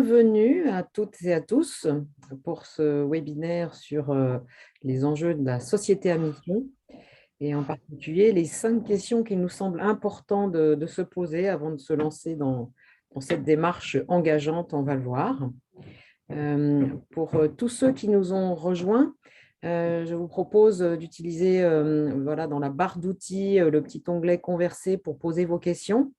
Bienvenue à toutes et à tous pour ce webinaire sur les enjeux de la société à mission et en particulier les 5 questions qu'il nous semble important de se poser avant de se lancer dans cette démarche engageante, on va le voir. Pour tous ceux qui nous ont rejoints, je vous propose d'utiliser voilà, dans la barre d'outils le petit onglet Converser pour poser vos questions.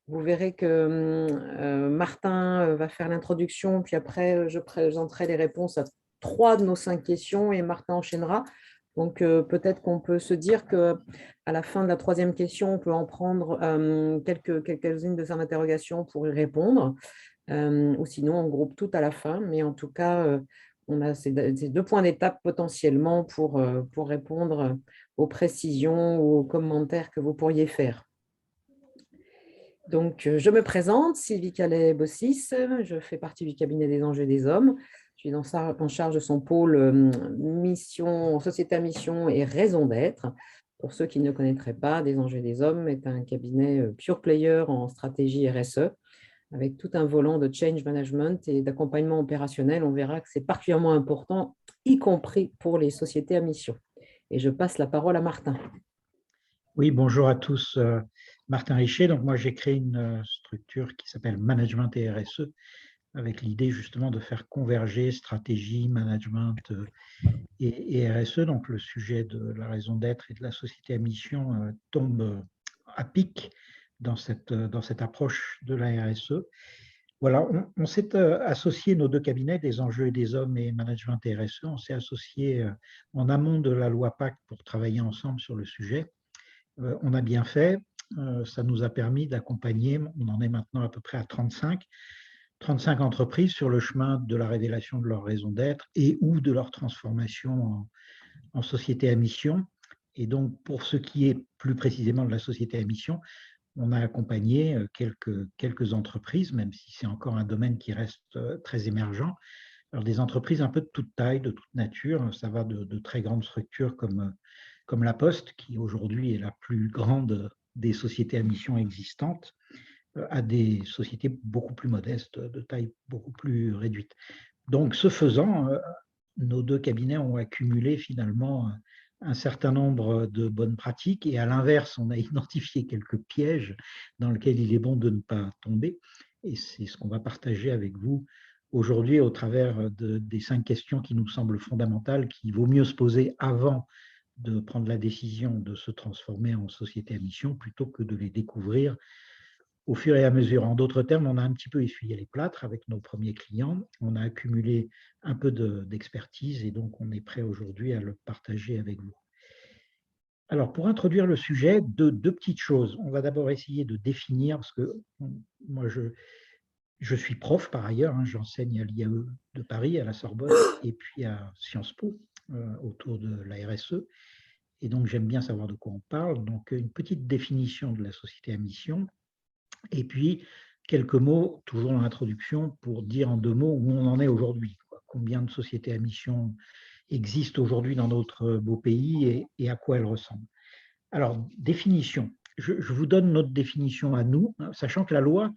Vous verrez que Martin va faire l'introduction, puis après, je présenterai les réponses à 3 de nos 5 questions et Martin enchaînera. Donc, peut-être qu'on peut se dire qu'à la fin de la 3e question, on peut en prendre quelques-unes de ces interrogations pour y répondre, ou sinon, on groupe tout à la fin. Mais en tout cas, on a ces 2 points d'étape potentiellement pour répondre aux précisions ou aux commentaires que vous pourriez faire. Donc, je me présente, Sylvie Calais-Bossis, je fais partie du cabinet des enjeux des hommes. Je suis en charge de son pôle mission, société à mission et raison d'être. Pour ceux qui ne connaîtraient pas, des enjeux des hommes est un cabinet pure player en stratégie RSE, avec tout un volant de change management et d'accompagnement opérationnel. On verra que c'est particulièrement important, y compris pour les sociétés à mission. Et je passe la parole à Martin. Oui, bonjour à tous. Martin Richer. Donc moi, j'ai créé une structure qui s'appelle Management et RSE, avec l'idée justement de faire converger stratégie, management et RSE. Donc le sujet de la raison d'être et de la société à mission tombe à pic dans cette approche de la RSE. Voilà, on s'est associé, nos 2 cabinets, des enjeux et des hommes et management et RSE, on s'est associés en amont de la loi Pacte pour travailler ensemble sur le sujet. On a bien fait, ça nous a permis d'accompagner, on en est maintenant à peu près à 35 entreprises sur le chemin de la révélation de leur raison d'être et ou de leur transformation en société à mission. Et donc, pour ce qui est plus précisément de la société à mission, on a accompagné quelques entreprises, même si c'est encore un domaine qui reste très émergent. Alors, des entreprises un peu de toute taille, de toute nature, ça va de très grandes structures comme la Poste, qui aujourd'hui est la plus grande des sociétés à mission existantes, à des sociétés beaucoup plus modestes, de taille beaucoup plus réduite. Donc, ce faisant, nos 2 cabinets ont accumulé finalement un certain nombre de bonnes pratiques et à l'inverse, on a identifié quelques pièges dans lesquels il est bon de ne pas tomber. Et c'est ce qu'on va partager avec vous aujourd'hui au travers des 5 questions qui nous semblent fondamentales, qu'il vaut mieux se poser avant de prendre la décision de se transformer en société à mission plutôt que de les découvrir au fur et à mesure. En d'autres termes, on a un petit peu essuyé les plâtres avec nos premiers clients, on a accumulé un peu d'expertise et donc on est prêt aujourd'hui à le partager avec vous. Alors, pour introduire le sujet, deux petites choses. On va d'abord essayer de définir, parce que moi, je suis prof par ailleurs, hein, j'enseigne à l'IAE de Paris, à la Sorbonne, et puis à Sciences Po, autour de la RSE. Et donc, j'aime bien savoir de quoi on parle. Donc, une petite définition de la société à mission. Et puis, quelques mots, toujours dans l'introduction, pour dire en 2 mots où on en est aujourd'hui. Combien de sociétés à mission existent aujourd'hui dans notre beau pays et à quoi elles ressemblent. Alors, définition. Je vous donne notre définition à nous, hein, sachant que la loi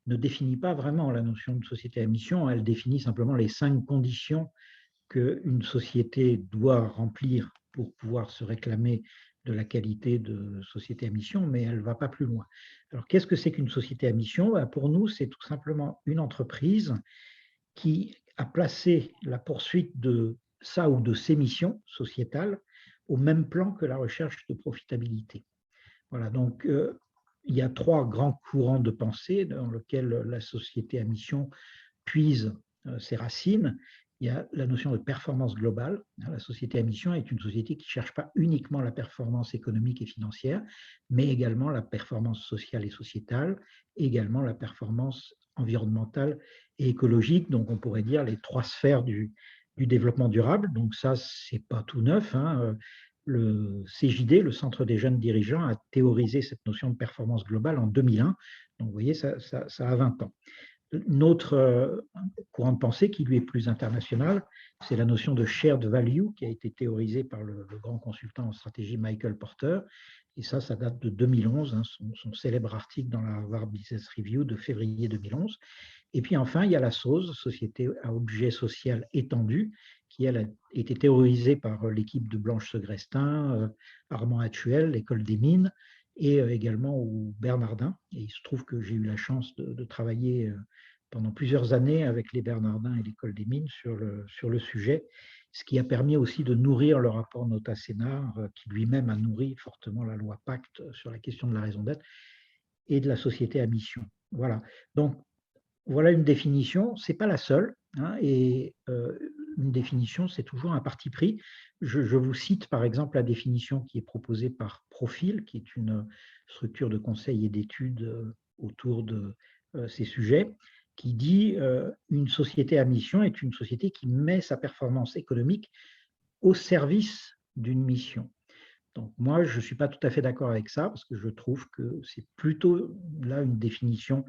ne définit pas vraiment la notion de société à mission, elle définit simplement les 5 conditions qu'une société doit remplir pour pouvoir se réclamer de la qualité de société à mission, mais elle ne va pas plus loin. Alors, qu'est-ce que c'est qu'une société à mission? Pour nous, c'est tout simplement une entreprise qui a placé la poursuite de sa ou de ses missions sociétales au même plan que la recherche de profitabilité. Voilà, donc il y a 3 grands courants de pensée dans lesquels la société à mission puise ses racines. Il y a la notion de performance globale. La société à mission est une société qui ne cherche pas uniquement la performance économique et financière, mais également la performance sociale et sociétale, également la performance environnementale et écologique. Donc, on pourrait dire les 3 sphères du développement durable. Donc, ça, ce n'est pas tout neuf, hein. Le CJD, le Centre des jeunes dirigeants, a théorisé cette notion de performance globale en 2001. Donc, vous voyez, ça a 20 ans. Notre courant de pensée, qui lui est plus international, c'est la notion de shared value qui a été théorisée par le grand consultant en stratégie Michael Porter. Et ça date de 2011, hein, son célèbre article dans la Harvard Business Review de février 2011. Et puis enfin, il y a la SOS, Société à objet social étendu, qui elle, a été théorisée par l'équipe de Blanche Segrestin, Armand Hatchuel, l'École des mines, et également au Bernardin. Et il se trouve que j'ai eu la chance de travailler pendant plusieurs années avec les Bernardins et l'École des mines sur le sujet, ce qui a permis aussi de nourrir le rapport Nota-Sénard, qui lui-même a nourri fortement la loi Pacte sur la question de la raison d'être et de la société à mission. Voilà. Donc, voilà une définition. Ce n'est pas la seule. Hein, et une définition, c'est toujours un parti pris. Je vous cite par exemple la définition qui est proposée par Profil, qui est une structure de conseil et d'études autour de ces sujets, qui dit une société à mission est une société qui met sa performance économique au service d'une mission. Donc moi, je ne suis pas tout à fait d'accord avec ça, parce que je trouve que c'est plutôt là une définition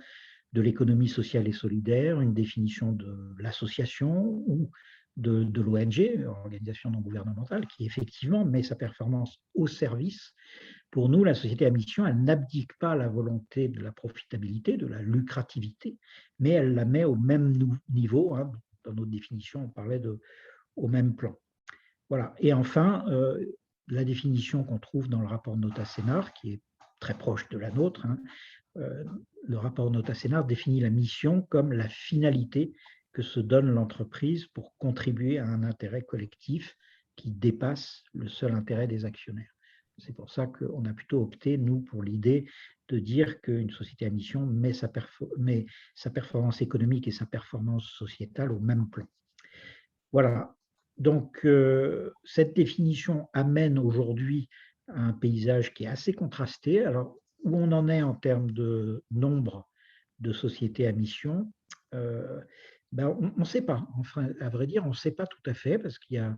de l'économie sociale et solidaire, une définition de l'association ou de l'ONG, organisation non gouvernementale, qui effectivement met sa performance au service. Pour nous, la société à mission, elle n'abdique pas la volonté de la profitabilité, de la lucrativité, mais elle la met au même niveau. Hein, dans notre définition, on parlait au même plan. Voilà. Et enfin, la définition qu'on trouve dans le rapport Nota-Sénard, qui est très proche de la nôtre, hein, le rapport Nota-Sénard définit la mission comme la finalité que se donne l'entreprise pour contribuer à un intérêt collectif qui dépasse le seul intérêt des actionnaires. C'est pour ça qu'on a plutôt opté, nous, pour l'idée de dire qu'une société à mission met sa performance économique et sa performance sociétale au même plan. Voilà. Donc, cette définition amène aujourd'hui à un paysage qui est assez contrasté. Alors, où on en est en termes de nombre de sociétés à mission, ben, on ne sait pas. Enfin, à vrai dire, on ne sait pas tout à fait parce qu'il y a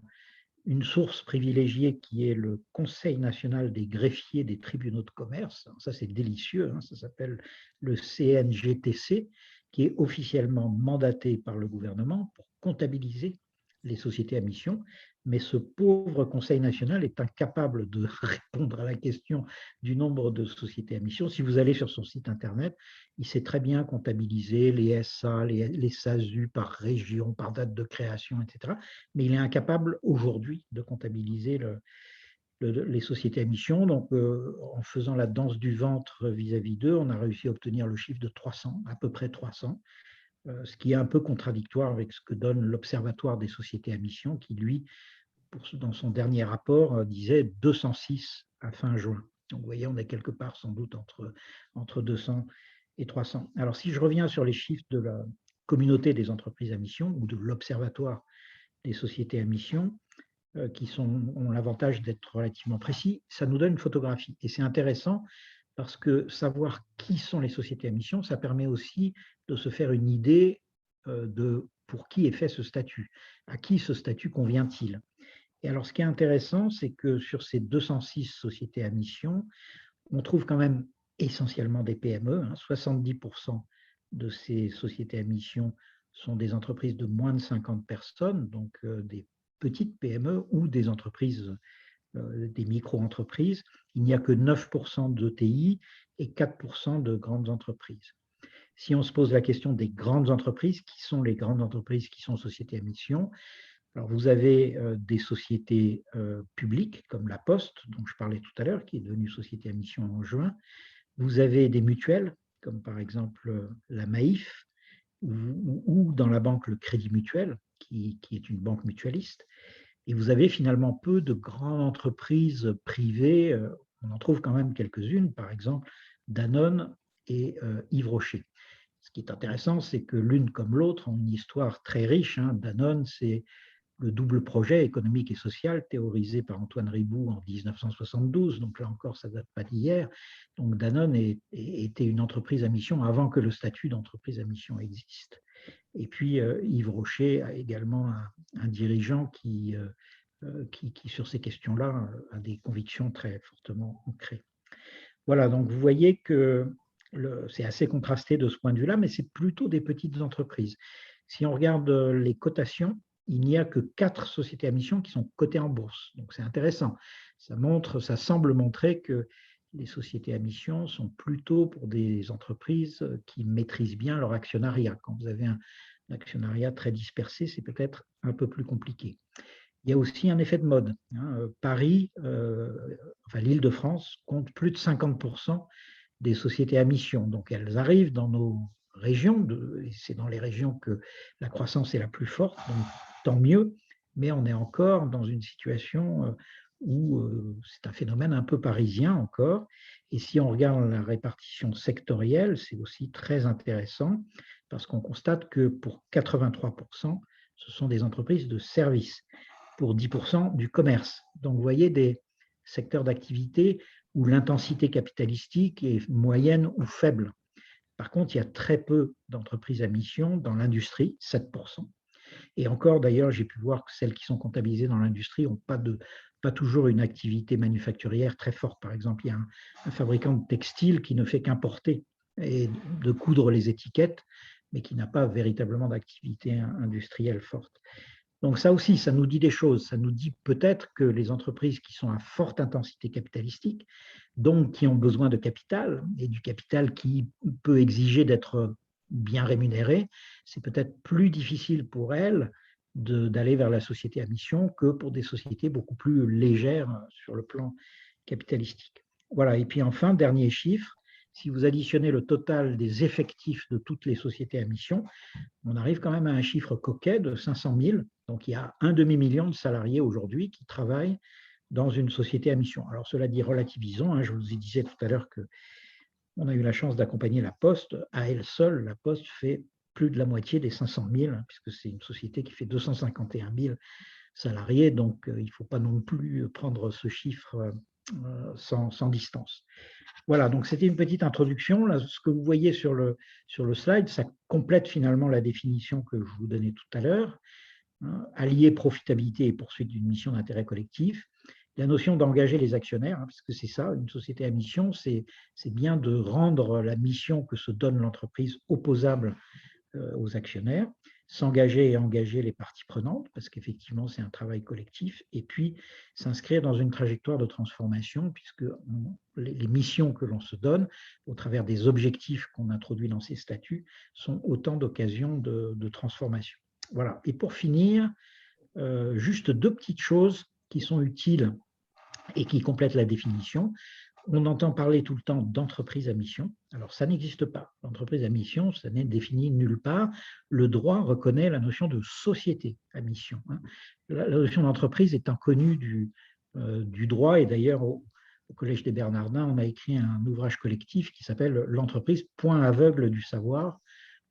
une source privilégiée qui est le Conseil national des greffiers des tribunaux de commerce. Ça, c'est délicieux. Hein, ça s'appelle le CNGTC, qui est officiellement mandaté par le gouvernement pour comptabiliser les sociétés à mission, mais ce pauvre Conseil national est incapable de répondre à la question du nombre de sociétés à mission. Si vous allez sur son site internet, il sait très bien comptabiliser les SA, les SASU par région, par date de création, etc. Mais il est incapable aujourd'hui de comptabiliser les sociétés à mission. Donc, en faisant la danse du ventre vis-à-vis d'eux, on a réussi à obtenir le chiffre de 300, à peu près 300. Ce qui est un peu contradictoire avec ce que donne l'Observatoire des sociétés à mission, qui, lui, dans son dernier rapport, disait 206 à fin juin. Donc, vous voyez, on est quelque part sans doute entre 200 et 300. Alors, si je reviens sur les chiffres de la communauté des entreprises à mission ou de l'Observatoire des sociétés à mission, qui ont l'avantage d'être relativement précis, ça nous donne une photographie. Et c'est intéressant parce que savoir qui sont les sociétés à mission, ça permet aussi de se faire une idée de pour qui est fait ce statut, à qui ce statut convient-il. Et alors, ce qui est intéressant, c'est que sur ces 206 sociétés à mission, on trouve quand même essentiellement des PME. 70% de ces sociétés à mission sont des entreprises de moins de 50 personnes, donc des petites PME ou des entreprises, des micro-entreprises. Il n'y a que 9% d'ETI et 4% de grandes entreprises. Si on se pose la question des grandes entreprises, qui sont les grandes entreprises qui sont sociétés à mission, alors vous avez des sociétés publiques comme la Poste, dont je parlais tout à l'heure, qui est devenue société à mission en juin. Vous avez des mutuelles, comme par exemple la Maïf, ou dans la banque le Crédit Mutuel, qui est une banque mutualiste. Et vous avez finalement peu de grandes entreprises privées. On en trouve quand même quelques-unes, par exemple Danone et Yves Rocher. Ce qui est intéressant, c'est que l'une comme l'autre ont une histoire très riche. Hein. Danone, c'est le double projet économique et social théorisé par Antoine Riboud en 1972. Donc là encore, ça ne date pas d'hier. Donc Danone était une entreprise à mission avant que le statut d'entreprise à mission existe. Et puis Yves Rocher a également un dirigeant qui, sur ces questions-là, a des convictions très fortement ancrées. Voilà, donc vous voyez que c'est assez contrasté de ce point de vue-là, mais c'est plutôt des petites entreprises. Si on regarde les cotations, il n'y a que 4 sociétés à mission qui sont cotées en bourse. Donc c'est intéressant. Ça semble montrer qu'il les sociétés à mission sont plutôt pour des entreprises qui maîtrisent bien leur actionnariat. Quand vous avez un actionnariat très dispersé, c'est peut-être un peu plus compliqué. Il y a aussi un effet de mode. Paris, enfin l'Île-de-France, compte plus de 50% des sociétés à mission. Donc elles arrivent dans nos régions, et c'est dans les régions que la croissance est la plus forte, donc tant mieux, mais on est encore dans une situation où c'est un phénomène un peu parisien encore. Et si on regarde la répartition sectorielle, c'est aussi très intéressant parce qu'on constate que pour 83%, ce sont des entreprises de services, pour 10% du commerce. Donc vous voyez des secteurs d'activité où l'intensité capitalistique est moyenne ou faible. Par contre, il y a très peu d'entreprises à mission dans l'industrie, 7%. Et encore, d'ailleurs, j'ai pu voir que celles qui sont comptabilisées dans l'industrie n'ont pas toujours une activité manufacturière très forte. Par exemple, il y a un fabricant de textiles qui ne fait qu'importer et de coudre les étiquettes, mais qui n'a pas véritablement d'activité industrielle forte. Donc ça aussi, ça nous dit des choses. Ça nous dit peut-être que les entreprises qui sont à forte intensité capitalistique, donc qui ont besoin de capital, et du capital qui peut exiger d'être bien rémunéré, c'est peut-être plus difficile pour elles d'aller vers la société à mission que pour des sociétés beaucoup plus légères sur le plan capitalistique. Voilà, et puis enfin, dernier chiffre, si vous additionnez le total des effectifs de toutes les sociétés à mission, on arrive quand même à un chiffre coquet de 500 000. Donc, il y a un demi-million de salariés aujourd'hui qui travaillent dans une société à mission. Alors, cela dit, relativisons. Je vous disais tout à l'heure qu'on a eu la chance d'accompagner la Poste. À elle seule, la Poste fait plus de la moitié des 500 000, puisque c'est une société qui fait 251 000 salariés. Donc, il ne faut pas non plus prendre ce chiffre sans distance. Voilà, donc c'était une petite introduction. Là, ce que vous voyez sur le slide, ça complète finalement la définition que je vous donnais tout à l'heure. Allier profitabilité et poursuite d'une mission d'intérêt collectif. La notion d'engager les actionnaires, parce que c'est ça, une société à mission, c'est bien de rendre la mission que se donne l'entreprise opposable aux actionnaires, s'engager et engager les parties prenantes, parce qu'effectivement, c'est un travail collectif, et puis s'inscrire dans une trajectoire de transformation, puisque les missions que l'on se donne, au travers des objectifs qu'on introduit dans ces statuts, sont autant d'occasions de transformation. Voilà. Et pour finir, juste deux petites choses qui sont utiles et qui complètent la définition. On entend parler tout le temps d'entreprise à mission. Alors, ça n'existe pas. L'entreprise à mission, ça n'est défini nulle part. Le droit reconnaît la notion de société à mission. La notion d'entreprise est inconnue du droit. Et d'ailleurs, au Collège des Bernardins, on a écrit un ouvrage collectif qui s'appelle « L'entreprise, point aveugle du savoir »,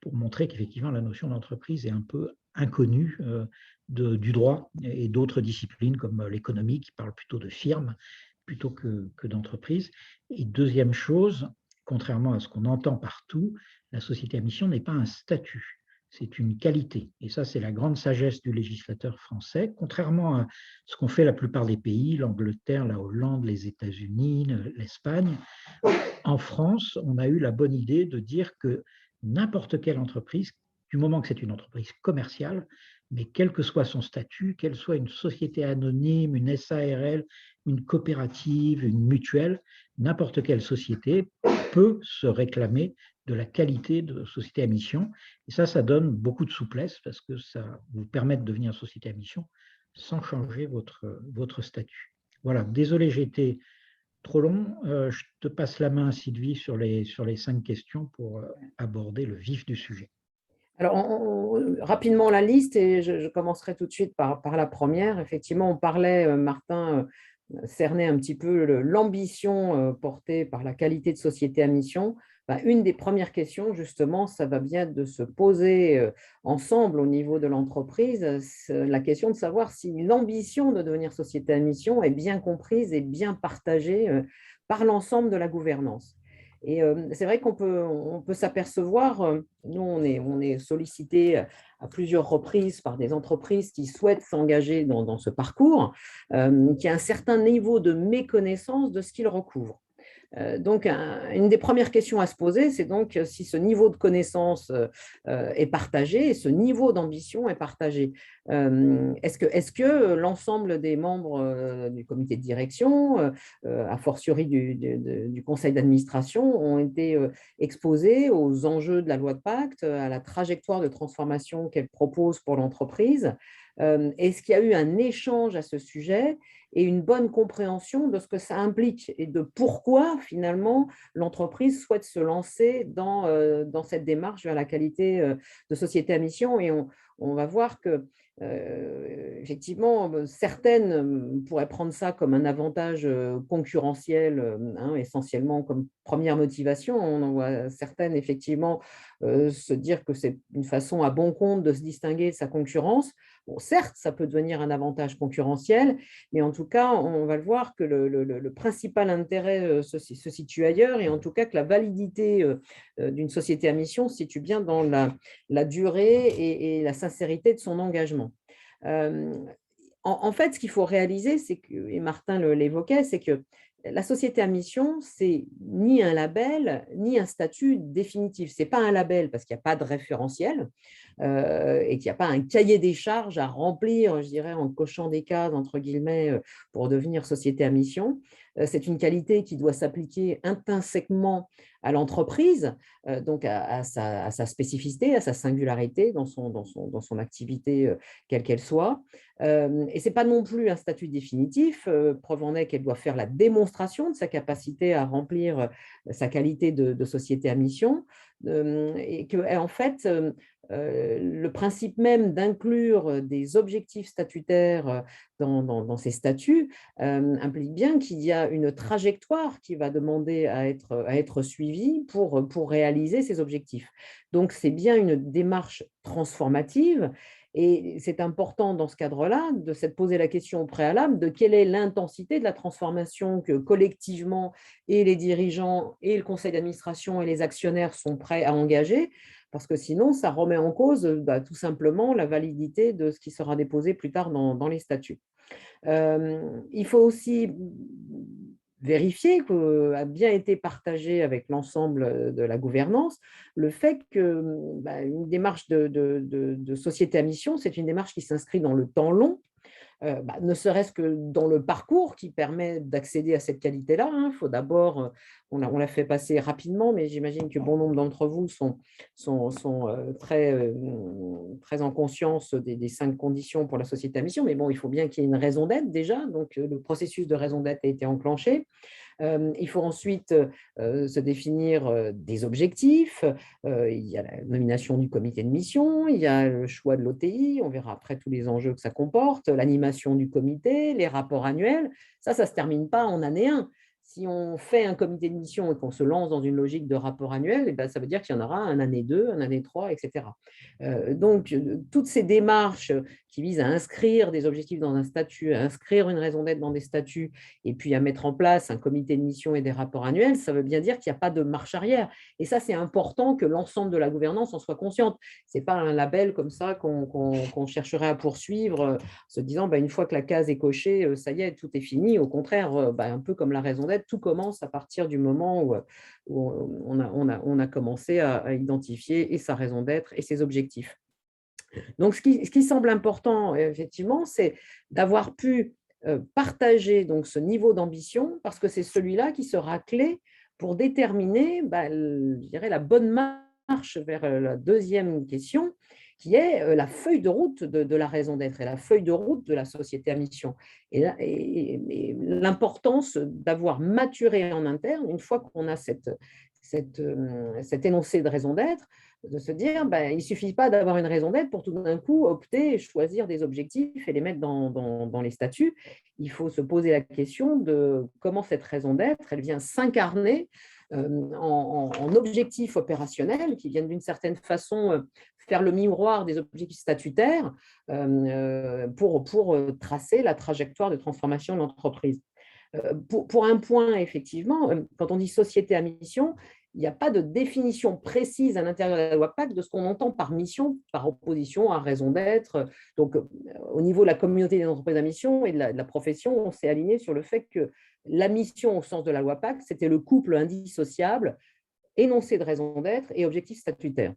pour montrer qu'effectivement, la notion d'entreprise est un peu inconnue du droit et d'autres disciplines comme l'économie qui parle plutôt de firme plutôt que d'entreprise. Et deuxième chose, contrairement à ce qu'on entend partout, la société à mission n'est pas un statut, c'est une qualité. Et ça, c'est la grande sagesse du législateur français, contrairement à ce qu'ont fait la plupart des pays, l'Angleterre, la Hollande, les États-Unis, l'Espagne. En France, on a eu la bonne idée de dire que n'importe quelle entreprise, du moment que c'est une entreprise commerciale, mais quel que soit son statut, qu'elle soit une société anonyme, une SARL, une coopérative, une mutuelle, n'importe quelle société peut se réclamer de la qualité de société à mission. Et ça donne beaucoup de souplesse parce que ça vous permet de devenir société à mission sans changer votre statut. Voilà, désolé, j'ai été trop long. Je te passe la main, Sylvie, sur les 5 questions pour aborder le vif du sujet. Alors, rapidement la liste, et je commencerai tout de suite par la première. Effectivement, on parlait, Martin cernait un petit peu l'ambition portée par la qualité de société à mission. Une des premières questions, justement, ça va bien de se poser ensemble au niveau de l'entreprise, la question de savoir si l'ambition de devenir société à mission est bien comprise et bien partagée par l'ensemble de la gouvernance. Et c'est vrai qu'on peut s'apercevoir, nous on est sollicité à plusieurs reprises par des entreprises qui souhaitent s'engager dans ce parcours, qui a un certain niveau de méconnaissance de ce qu'il recouvre. Donc, une des premières questions à se poser, c'est donc si ce niveau de connaissance est partagé et ce niveau d'ambition est partagé. Est-ce que l'ensemble des membres du comité de direction, a fortiori du conseil d'administration, ont été exposés aux enjeux de la loi de pacte, à la trajectoire de transformation qu'elle propose pour l'entreprise? Est-ce qu'il y a eu un échange à ce sujet et une bonne compréhension de ce que ça implique et de pourquoi finalement l'entreprise souhaite se lancer dans cette démarche vers la qualité de société à mission? Et on va voir que effectivement, certaines pourraient prendre ça comme un avantage concurrentiel, hein, essentiellement comme première motivation. On en voit certaines effectivement se dire que c'est une façon à bon compte de se distinguer de sa concurrence. Bon, certes, ça peut devenir un avantage concurrentiel, mais en tout cas, on va le voir que le principal intérêt se situe ailleurs, et en tout cas que la validité d'une société à mission se situe bien dans la durée et la sincérité de son engagement. Euh, En fait, ce qu'il faut réaliser, c'est que, et Martin l'évoquait, c'est que la société à mission, c'est ni un label, ni un statut définitif. Ce n'est pas un label parce qu'il n'y a pas de référentiel et qu'il n'y a pas un cahier des charges à remplir, je dirais, en cochant des cases, entre guillemets, pour devenir société à mission. C'est une qualité qui doit s'appliquer intrinsèquement à l'entreprise, donc à sa spécificité, à sa singularité dans son activité, quelle qu'elle soit. Et ce n'est pas non plus un statut définitif. Preuve en est qu'elle doit faire la démonstration de sa capacité à remplir sa qualité de société à mission. Et que, en fait, le principe même d'inclure des objectifs statutaires dans ces statuts implique bien qu'il y a une trajectoire qui va demander à être suivie pour réaliser ces objectifs. Donc, c'est bien une démarche transformative. Et c'est important dans ce cadre-là de se poser la question au préalable de quelle est l'intensité de la transformation que collectivement et les dirigeants et le conseil d'administration et les actionnaires sont prêts à engager, parce que sinon, ça remet en cause tout simplement la validité de ce qui sera déposé plus tard dans les statuts. Il faut aussi vérifier qu'a bien été partagé avec l'ensemble de la gouvernance le fait qu'une démarche de société à mission, c'est une démarche qui s'inscrit dans le temps long, ne serait-ce que dans le parcours qui permet d'accéder à cette qualité-là. Il faut d'abord, on l'a fait passer rapidement, mais j'imagine que bon nombre d'entre vous sont très en conscience des 5 conditions pour la société à mission. Mais bon, il faut bien qu'il y ait une raison d'être déjà. Donc, le processus de raison d'être a été enclenché. Il faut ensuite se définir des objectifs. Il y a la nomination du comité de mission, il y a le choix de l'OTI, on verra après tous les enjeux que ça comporte, l'animation du comité, les rapports annuels. Ça ne se termine pas en année 1. Si on fait un comité de mission et qu'on se lance dans une logique de rapport annuel, eh bien, ça veut dire qu'il y en aura un année 2, un année 3, etc. Donc, toutes ces démarches qui visent à inscrire des objectifs dans un statut, à inscrire une raison d'être dans des statuts, et puis à mettre en place un comité de mission et des rapports annuels, ça veut bien dire qu'il n'y a pas de marche arrière. Et ça, c'est important que l'ensemble de la gouvernance en soit consciente. Ce n'est pas un label comme ça qu'on chercherait à poursuivre, se disant, une fois que la case est cochée, ça y est, tout est fini. Au contraire, un peu comme la raison d'être, tout commence à partir du moment où on a commencé à identifier et sa raison d'être et ses objectifs. Donc, ce qui semble important, effectivement, c'est d'avoir pu partager donc, ce niveau d'ambition, parce que c'est celui-là qui sera clé pour déterminer, je dirais, la bonne marche vers la deuxième question, qui est la feuille de route de la raison d'être et la feuille de route de la société à mission. Et l'importance d'avoir maturé en interne, une fois qu'on a cet énoncé de raison d'être, de se dire, il ne suffit pas d'avoir une raison d'être pour tout d'un coup opter et choisir des objectifs et les mettre dans les statuts. Il faut se poser la question de comment cette raison d'être, elle vient s'incarner en objectifs opérationnels qui viennent d'une certaine façon faire le miroir des objectifs statutaires pour tracer la trajectoire de transformation de l'entreprise. Pour un point, effectivement, quand on dit société à mission, il n'y a pas de définition précise à l'intérieur de la loi PACTE de ce qu'on entend par mission, par opposition à raison d'être. Donc, au niveau de la communauté des entreprises à mission et de la profession, on s'est aligné sur le fait que la mission au sens de la loi Pacte, c'était le couple indissociable, énoncé de raison d'être et objectif statutaire.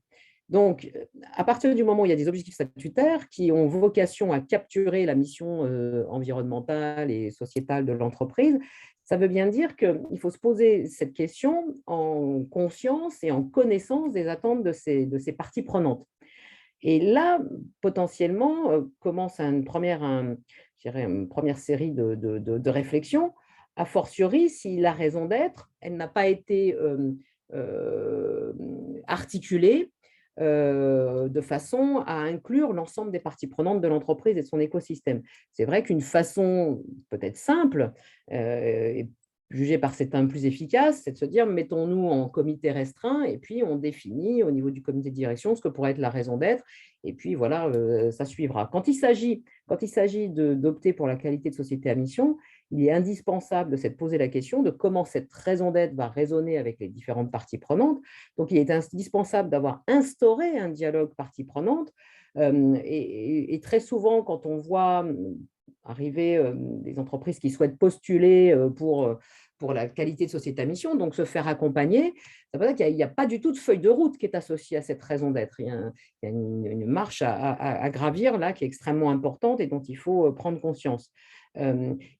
Donc, à partir du moment où il y a des objectifs statutaires qui ont vocation à capturer la mission environnementale et sociétale de l'entreprise, ça veut bien dire qu'il faut se poser cette question en conscience et en connaissance des attentes de ces parties prenantes. Et là, potentiellement, commence une première série de réflexions, a fortiori si la raison d'être, elle n'a pas été articulée de façon à inclure l'ensemble des parties prenantes de l'entreprise et de son écosystème. C'est vrai qu'une façon peut-être simple, et jugée par certains plus efficace, c'est de se dire mettons-nous en comité restreint et puis on définit au niveau du comité de direction ce que pourrait être la raison d'être et puis voilà, ça suivra. Quand il s'agit d'opter pour la qualité de société à mission, il est indispensable de se poser la question de comment cette raison d'être va résonner avec les différentes parties prenantes. Donc, il est indispensable d'avoir instauré un dialogue parties prenantes. Et très souvent, quand on voit arriver des entreprises qui souhaitent postuler pour la qualité de société à mission, donc se faire accompagner, ça veut dire qu'il n'y a pas du tout de feuille de route qui est associée à cette raison d'être. Il y a une marche à gravir là qui est extrêmement importante et dont il faut prendre conscience.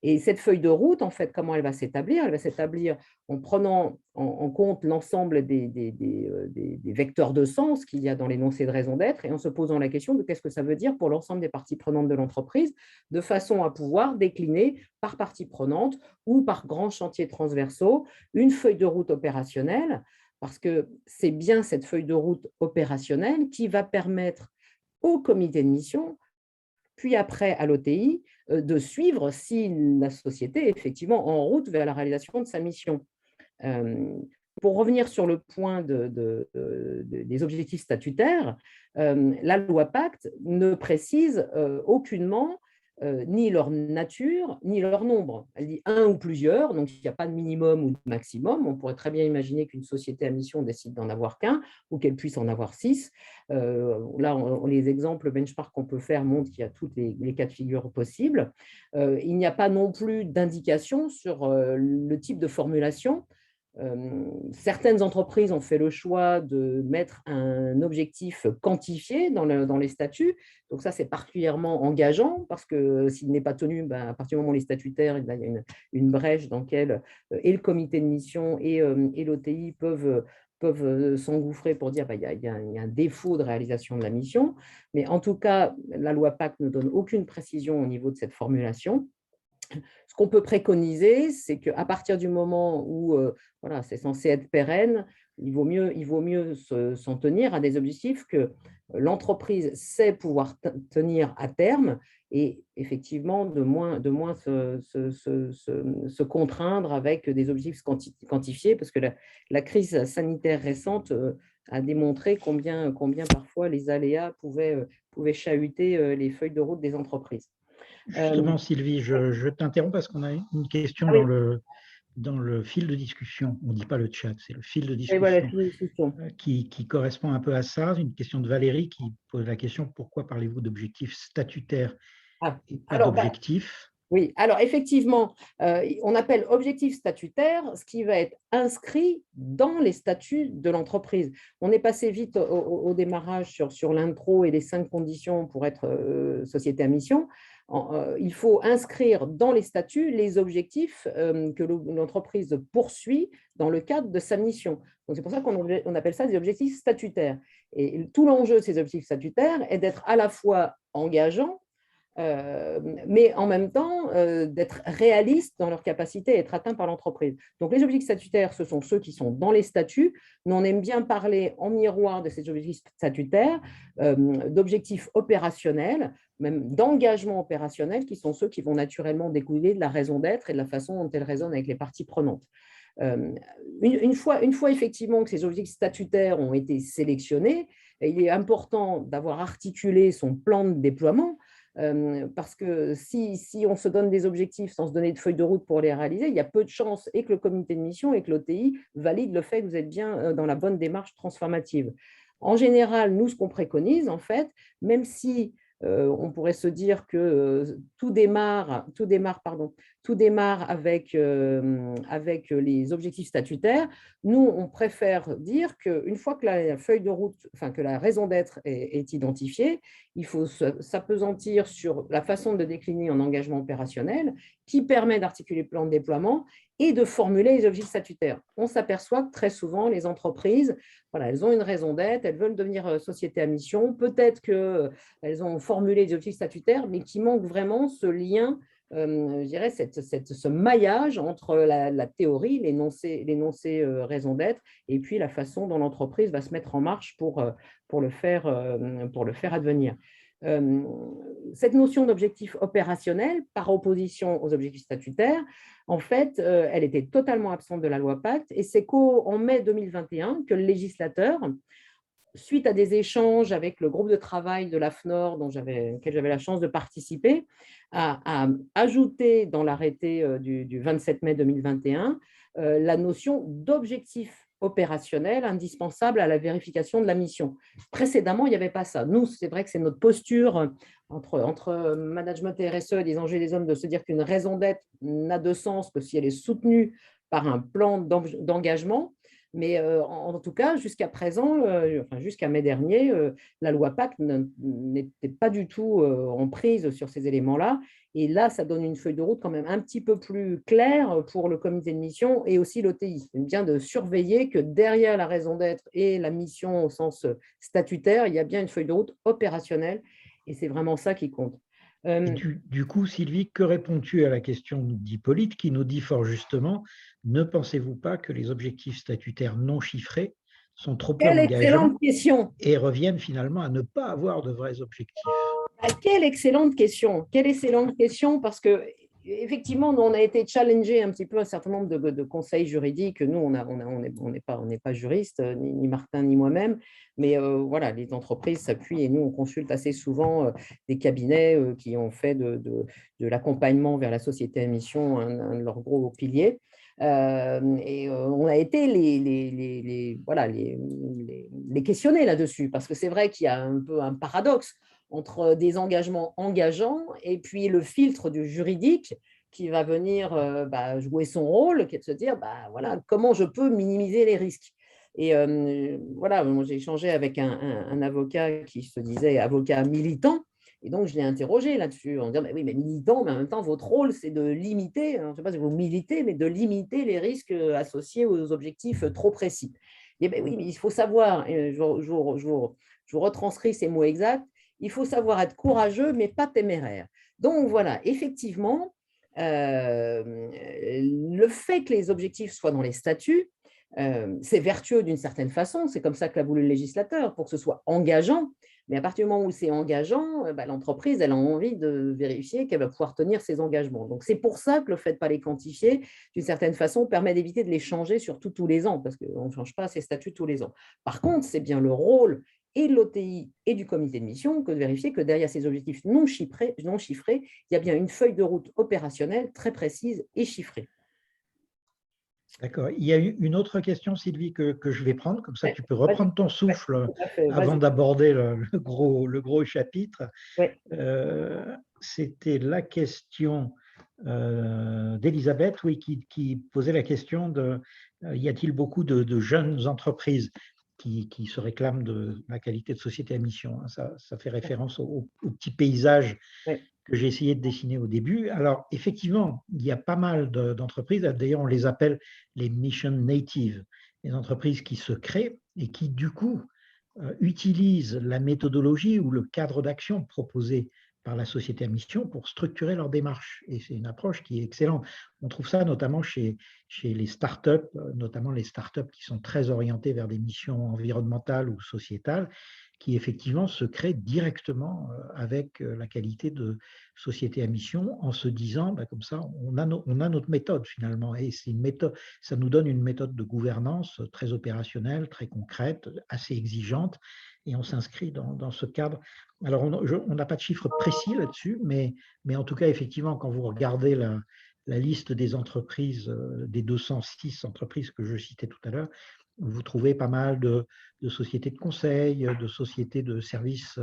Et cette feuille de route, en fait, comment elle va s'établir? Elle va s'établir en prenant en compte l'ensemble des vecteurs de sens qu'il y a dans l'énoncé de raison d'être et en se posant la question de qu'est-ce que ça veut dire pour l'ensemble des parties prenantes de l'entreprise, de façon à pouvoir décliner par partie prenante ou par grands chantiers transversaux une feuille de route opérationnelle, parce que c'est bien cette feuille de route opérationnelle qui va permettre au comité de mission, puis après à l'OTI, de suivre si la société est effectivement en route vers la réalisation de sa mission. Pour revenir sur le point des objectifs statutaires, la loi Pacte ne précise aucunement ni leur nature, ni leur nombre. Elle dit un ou plusieurs, donc il n'y a pas de minimum ou de maximum. On pourrait très bien imaginer qu'une société à mission décide d'en avoir qu'un ou qu'elle puisse en avoir 6. Là, les exemples benchmark qu'on peut faire montrent qu'il y a tous les cas de figure possibles. Il n'y a pas non plus d'indication sur le type de formulation. Certaines entreprises ont fait le choix de mettre un objectif quantifié dans les statuts. Donc ça, c'est particulièrement engageant parce que s'il n'est pas tenu, à partir du moment où les statutaires, il y a une brèche dans laquelle et le comité de mission et l'OTI peuvent s'engouffrer pour dire il y a un défaut de réalisation de la mission. Mais en tout cas, la loi Pacte ne donne aucune précision au niveau de cette formulation. Ce qu'on peut préconiser, c'est qu'à partir du moment où voilà, c'est censé être pérenne, il vaut mieux s'en tenir à des objectifs que l'entreprise sait pouvoir tenir à terme et effectivement de moins se contraindre avec des objectifs quantifiés parce que la crise sanitaire récente a démontré combien parfois les aléas pouvaient chahuter les feuilles de route des entreprises. Justement, Sylvie, je t'interromps parce qu'on a une question dans le fil de discussion. On ne dit pas le chat, c'est le fil de discussion qui correspond un peu à ça. Une question de Valérie qui pose la question: pourquoi parlez-vous d'objectifs statutaires et pas d'objectifs? Oui, alors effectivement, on appelle objectif statutaire ce qui va être inscrit dans les statuts de l'entreprise. On est passé vite au démarrage sur l'intro et les 5 conditions pour être société à mission. Il faut inscrire dans les statuts les objectifs que l'entreprise poursuit dans le cadre de sa mission. Donc c'est pour ça qu'on appelle ça des objectifs statutaires. Et tout l'enjeu de ces objectifs statutaires est d'être à la fois engageant, mais en même temps d'être réalistes dans leur capacité à être atteints par l'entreprise. Donc les objectifs statutaires, ce sont ceux qui sont dans les statuts, mais on aime bien parler en miroir de ces objectifs statutaires, d'objectifs opérationnels, même d'engagement opérationnel, qui sont ceux qui vont naturellement découler de la raison d'être et de la façon dont elle résonne avec les parties prenantes. Une fois effectivement que ces objectifs statutaires ont été sélectionnés, il est important d'avoir articulé son plan de déploiement, parce que si on se donne des objectifs sans se donner de feuille de route pour les réaliser, il y a peu de chances et que le comité de mission et que l'OTI valide le fait que vous êtes bien dans la bonne démarche transformative. En général, nous, ce qu'on préconise, en fait, même si On pourrait se dire que tout démarre avec les objectifs statutaires. Nous, on préfère dire qu'une fois que la feuille de route, enfin que la raison d'être est identifiée, il faut s'appesantir sur la façon de décliner en engagement opérationnel qui permet d'articuler le plan de déploiement et de formuler les objectifs statutaires. On s'aperçoit que très souvent, les entreprises, voilà, elles ont une raison d'être, elles veulent devenir société à mission, peut-être qu'elles ont formulé des objectifs statutaires, mais qui manque vraiment ce lien, je dirais, ce maillage entre la théorie, l'énoncé raison d'être, et puis la façon dont l'entreprise va se mettre en marche pour le faire advenir. Cette notion d'objectif opérationnel, par opposition aux objectifs statutaires, en fait, elle était totalement absente de la loi Pacte, et c'est qu'en mai 2021 que le législateur, suite à des échanges avec le groupe de travail de l'AFNOR, auquel j'avais la chance de participer, a ajouté dans l'arrêté du 27 mai 2021 la notion d'objectif opérationnel indispensable à la vérification de la mission. Précédemment, il n'y avait pas ça. Nous, c'est vrai que c'est notre posture entre management et RSE et des enjeux des hommes de se dire qu'une raison d'être n'a de sens que si elle est soutenue par un plan d'engagement. Mais en tout cas, jusqu'à présent, enfin jusqu'à mai dernier, la loi Pacte n'était pas du tout en prise sur ces éléments-là. Et là, ça donne une feuille de route quand même un petit peu plus claire pour le comité de mission et aussi l'OTI. C'est bien de surveiller que derrière la raison d'être et la mission au sens statutaire, il y a bien une feuille de route opérationnelle et c'est vraiment ça qui compte. Du coup, Sylvie, que réponds-tu à la question d'Hippolyte qui nous dit fort justement, ne pensez-vous pas que les objectifs statutaires non chiffrés sont trop peu Quelle engageants excellente question! et reviennent finalement à ne pas avoir de vrais objectifs? Quelle excellente question! Quelle excellente question, parce que effectivement, nous, on a été challengé un petit peu un certain nombre de conseils juridiques. Nous, on n'est pas juriste, ni Martin ni moi-même, mais voilà, les entreprises s'appuient et nous, on consulte assez souvent des cabinets qui ont fait de l'accompagnement vers la société à mission un de leurs gros piliers. Et on a été les questionner là-dessus, parce que c'est vrai qu'il y a un peu un paradoxe entre des engagements engageants et puis le filtre du juridique qui va venir jouer son rôle, qui est de se dire voilà, comment je peux minimiser les risques. Et voilà, j'ai échangé avec un avocat qui se disait avocat militant, et donc je l'ai interrogé là-dessus en disant oui, mais militant, mais en même temps, votre rôle, c'est de limiter, je ne sais pas si vous militez, mais de limiter les risques associés aux objectifs trop précis. Et bien oui, mais il faut savoir, je vous retranscris ces mots exacts, il faut savoir être courageux, mais pas téméraire. Donc voilà, effectivement, le fait que les objectifs soient dans les statuts, c'est vertueux d'une certaine façon, c'est comme ça que l'a voulu le législateur, pour que ce soit engageant, mais à partir du moment où c'est engageant, l'entreprise, elle a envie de vérifier qu'elle va pouvoir tenir ses engagements. Donc c'est pour ça que le fait de ne pas les quantifier, d'une certaine façon, permet d'éviter de les changer surtout tous les ans, parce qu'on ne change pas ces statuts tous les ans. Par contre, c'est bien le rôle et de l'OTI et du comité de mission que de vérifier que derrière ces objectifs non chiffrés, il y a bien une feuille de route opérationnelle très précise et chiffrée. D'accord. Il y a une autre question, Sylvie, que je vais prendre, comme ça tu peux reprendre ton souffle avant d'aborder le gros chapitre. Ouais. C'était la question d'Elisabeth, oui, qui posait la question de y a-t-il beaucoup de jeunes entreprises qui se réclament de la qualité de société à mission? Ça fait référence au petit paysage que j'ai essayé de dessiner au début. Alors, effectivement, il y a pas mal d'entreprises, d'ailleurs, on les appelle les mission natives, les entreprises qui se créent et qui, du coup, utilisent la méthodologie ou le cadre d'action proposé par la société à mission pour structurer leur démarche. Et c'est une approche qui est excellente. On trouve ça notamment chez les startups, notamment les startups qui sont très orientées vers des missions environnementales ou sociétales, qui effectivement se créent directement avec la qualité de société à mission en se disant, comme ça, on a notre méthode finalement. Et c'est une méthode, ça nous donne une méthode de gouvernance très opérationnelle, très concrète, assez exigeante, et on s'inscrit dans ce cadre. Alors, on n'a pas de chiffres précis là-dessus, mais en tout cas, effectivement, quand vous regardez la liste des entreprises, des 206 entreprises que je citais tout à l'heure, vous trouvez pas mal de sociétés de conseil, de sociétés de services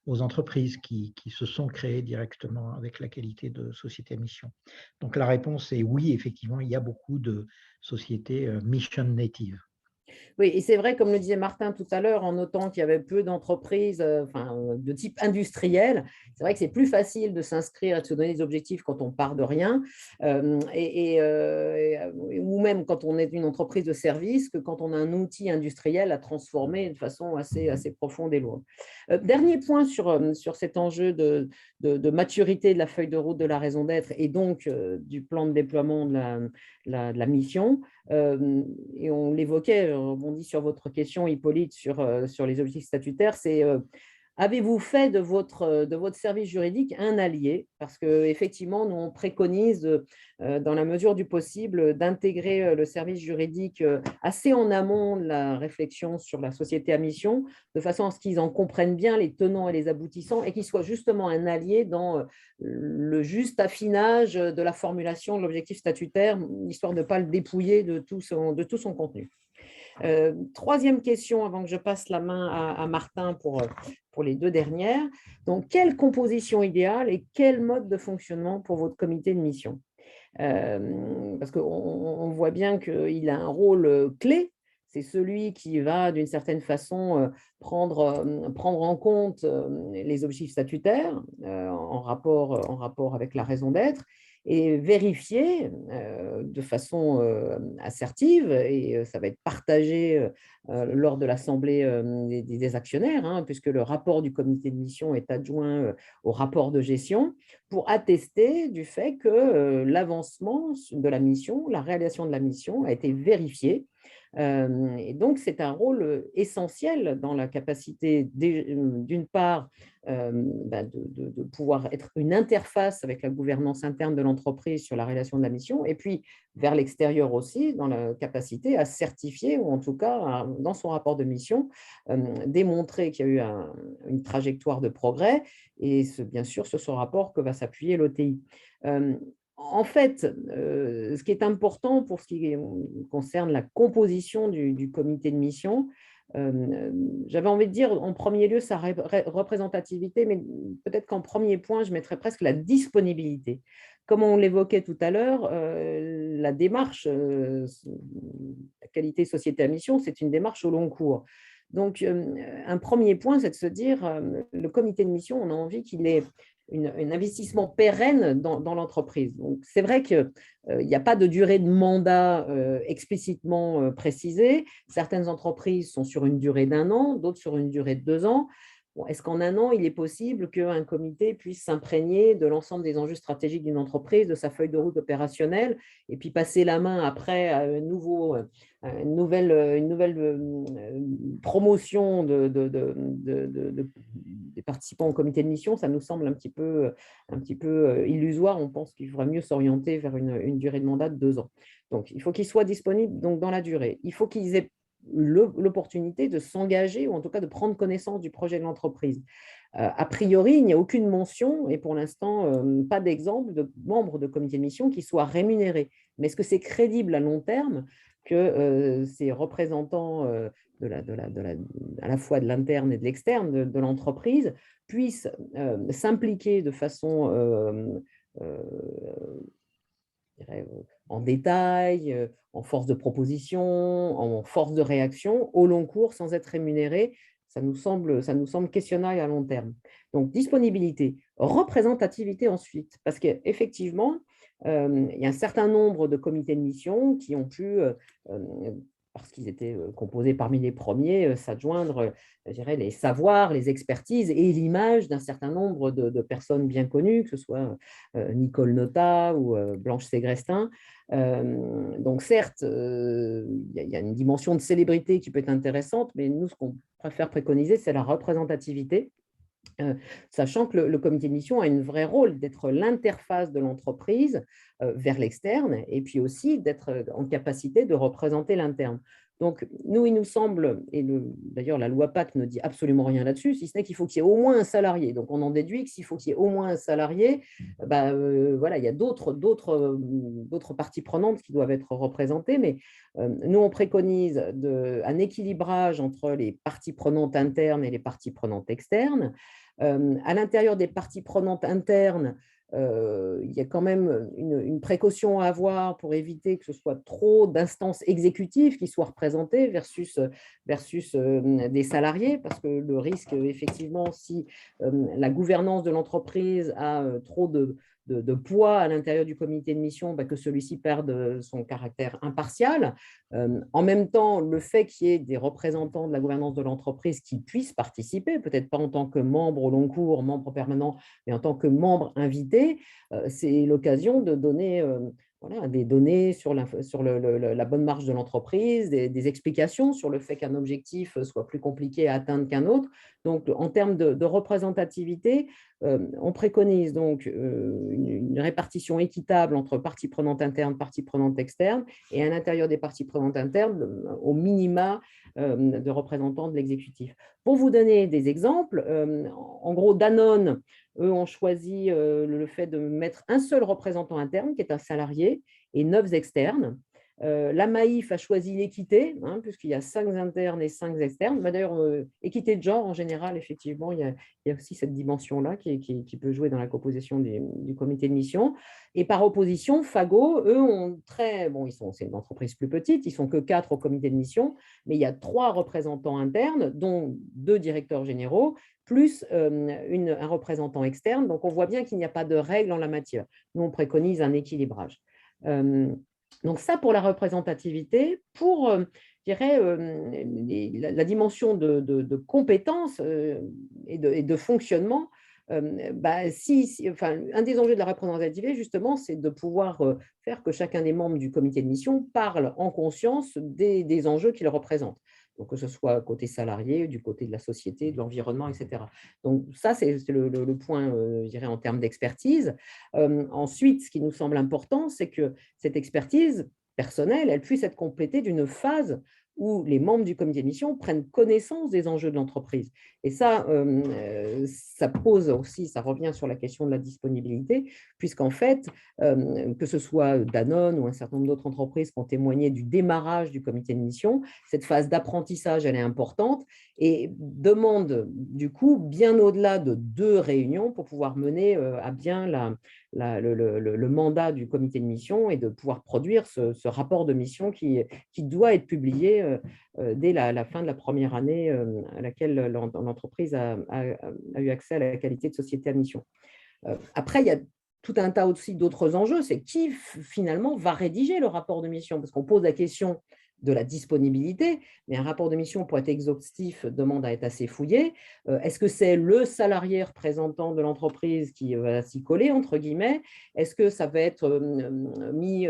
aux entreprises qui se sont créées directement avec la qualité de société à mission. Donc la réponse est oui, effectivement, il y a beaucoup de sociétés mission native. Oui, et c'est vrai, comme le disait Martin tout à l'heure, en notant qu'il y avait peu d'entreprises de type industriel, c'est vrai que c'est plus facile de s'inscrire et de se donner des objectifs quand on part de rien, ou même quand on est une entreprise de service, que quand on a un outil industriel à transformer de façon assez profonde et lourde. Dernier point sur cet enjeu de maturité de la feuille de route de la raison d'être et donc du plan de déploiement de la mission. Et on l'évoquait, on rebondit sur votre question, Hippolyte, sur les objectifs statutaires, c'est avez-vous fait de votre service juridique un allié? Parce qu'effectivement, nous, on préconise, dans la mesure du possible, d'intégrer le service juridique assez en amont de la réflexion sur la société à mission, de façon à ce qu'ils en comprennent bien les tenants et les aboutissants et qu'ils soient justement un allié dans le juste affinage de la formulation de l'objectif statutaire, histoire de ne pas le dépouiller de tout son contenu. Troisième question, avant que je passe la main à Martin pour les deux dernières. Donc, quelle composition idéale et quel mode de fonctionnement pour votre comité de mission? Parce qu'on voit bien qu'il a un rôle clé. C'est celui qui va, d'une certaine façon, prendre en compte les objectifs statutaires en rapport avec la raison d'être et vérifier de façon assertive, et ça va être partagé lors de l'Assemblée des actionnaires, hein, puisque le rapport du comité de mission est adjoint au rapport de gestion, pour attester du fait que l'avancement de la mission, la réalisation de la mission a été vérifiée. Et donc, c'est un rôle essentiel dans la capacité, d'une part, de pouvoir être une interface avec la gouvernance interne de l'entreprise sur la réalisation de la mission, et puis vers l'extérieur aussi, dans la capacité à certifier, ou en tout cas, dans son rapport de mission, démontrer qu'il y a eu une trajectoire de progrès, et bien sûr, sur ce rapport que va s'appuyer l'OTI. En fait, ce qui est important pour ce qui concerne la composition du comité de mission, j'avais envie de dire en premier lieu sa représentativité, mais peut-être qu'en premier point, je mettrais presque la disponibilité. Comme on l'évoquait tout à l'heure, la démarche, la qualité société à mission, c'est une démarche au long cours. Donc, un premier point, c'est de se dire, le comité de mission, on a envie qu'il ait un investissement pérenne dans l'entreprise. Donc, c'est vrai qu'il n'y a pas de durée de mandat explicitement précisée. Certaines entreprises sont sur une durée d'1 an, d'autres sur une durée de 2 ans. Bon, est-ce qu'en 1 an, il est possible qu'un comité puisse s'imprégner de l'ensemble des enjeux stratégiques d'une entreprise, de sa feuille de route opérationnelle, et puis passer la main après à une nouvelle promotion des participants au comité de mission? Ça nous semble un petit peu illusoire. On pense qu'il faudrait mieux s'orienter vers une durée de mandat de 2 ans. Donc, il faut qu'ils soient disponibles donc, dans la durée. Il faut qu'ils aient l'opportunité de s'engager, ou en tout cas de prendre connaissance du projet de l'entreprise. A priori, il n'y a aucune mention, et pour l'instant, pas d'exemple de membres de comité de mission qui soient rémunérés. Mais est-ce que c'est crédible à long terme que ces représentants à la fois de l'interne et de l'externe de l'entreprise puissent s'impliquer de façon je dirais, en détail, en force de proposition, en force de réaction, au long cours, sans être rémunérés? Ça nous semble questionnable à long terme. Donc, disponibilité, représentativité ensuite, parce qu'effectivement, il y a un certain nombre de comités de mission qui ont pu, parce qu'ils étaient composés parmi les premiers, s'adjoindre, je dirais, les savoirs, les expertises et l'image d'un certain nombre de personnes bien connues, que ce soit Nicole Notat ou Blanche Ségrestin. Donc certes, il y a une dimension de célébrité qui peut être intéressante, mais nous, ce qu'on préfère préconiser, c'est la représentativité. Sachant que le comité de mission a un vrai rôle d'être l'interface de l'entreprise vers l'externe, et puis aussi d'être en capacité de représenter l'interne. Donc, nous, il nous semble, et d'ailleurs la loi Pacte ne dit absolument rien là-dessus, si ce n'est qu'il faut qu'il y ait au moins un salarié. Donc, on en déduit que s'il faut qu'il y ait au moins un salarié, voilà, il y a d'autres parties prenantes qui doivent être représentées, mais nous, on préconise un équilibrage entre les parties prenantes internes et les parties prenantes externes. À l'intérieur des parties prenantes internes, il y a quand même une précaution à avoir pour éviter que ce soit trop d'instances exécutives qui soient représentées versus des salariés, parce que le risque, effectivement, si la gouvernance de l'entreprise a trop de poids à l'intérieur du comité de mission, que celui-ci perde son caractère impartial. En même temps, le fait qu'il y ait des représentants de la gouvernance de l'entreprise qui puissent participer, peut-être pas en tant que membre au long cours, membre permanent, mais en tant que membre invité, c'est l'occasion de donner voilà, des données sur la bonne marche de l'entreprise, des explications sur le fait qu'un objectif soit plus compliqué à atteindre qu'un autre. Donc, en termes de représentativité, on préconise donc une répartition équitable entre parties prenantes internes, parties prenantes externes, et à l'intérieur des parties prenantes internes, au minima de représentants de l'exécutif. Pour vous donner des exemples, en gros, Danone, eux ont choisi le fait de mettre un seul représentant interne, qui est un salarié, et 9 externes. La Maïf a choisi l'équité, puisqu'il y a 5 internes et 5 externes. D'ailleurs, équité de genre, en général, effectivement, il y a aussi cette dimension-là qui peut jouer dans la composition du comité de mission. Et par opposition, Fago, eux, c'est une entreprise plus petite, ils sont que 4 au comité de mission, mais il y a 3 représentants internes, dont 2 directeurs généraux, plus un représentant externe. Donc, on voit bien qu'il n'y a pas de règle en la matière. Nous, on préconise un équilibrage. Donc, ça pour la représentativité. Pour, je dirais, la dimension de compétences et de fonctionnement, un des enjeux de la représentativité, justement, c'est de pouvoir faire que chacun des membres du comité de mission parle en conscience des enjeux qu'il représente. Donc, que ce soit côté salarié, du côté de la société, de l'environnement, etc. Donc, ça, c'est le point, je dirais, en termes d'expertise. Ensuite, ce qui nous semble important, c'est que cette expertise personnelle, elle puisse être complétée d'une phase où les membres du comité de mission prennent connaissance des enjeux de l'entreprise. Et ça, ça pose aussi, ça revient sur la question de la disponibilité, puisqu'en fait, que ce soit Danone ou un certain nombre d'autres entreprises qui ont témoigné du démarrage du comité de mission, cette phase d'apprentissage, elle est importante et demande du coup bien au-delà de 2 réunions pour pouvoir mener à bien le mandat du comité de mission et de pouvoir produire ce rapport de mission qui doit être publié dès la fin de la première année à laquelle l'entreprise a eu accès à la qualité de société à mission. Après, il y a tout un tas aussi d'autres enjeux, c'est qui finalement va rédiger le rapport de mission, parce qu'on pose la question de la disponibilité, mais un rapport de mission pour être exhaustif demande à être assez fouillé. Est-ce que c'est le salarié représentant de l'entreprise qui va s'y coller, entre guillemets? Est-ce que ça va être mis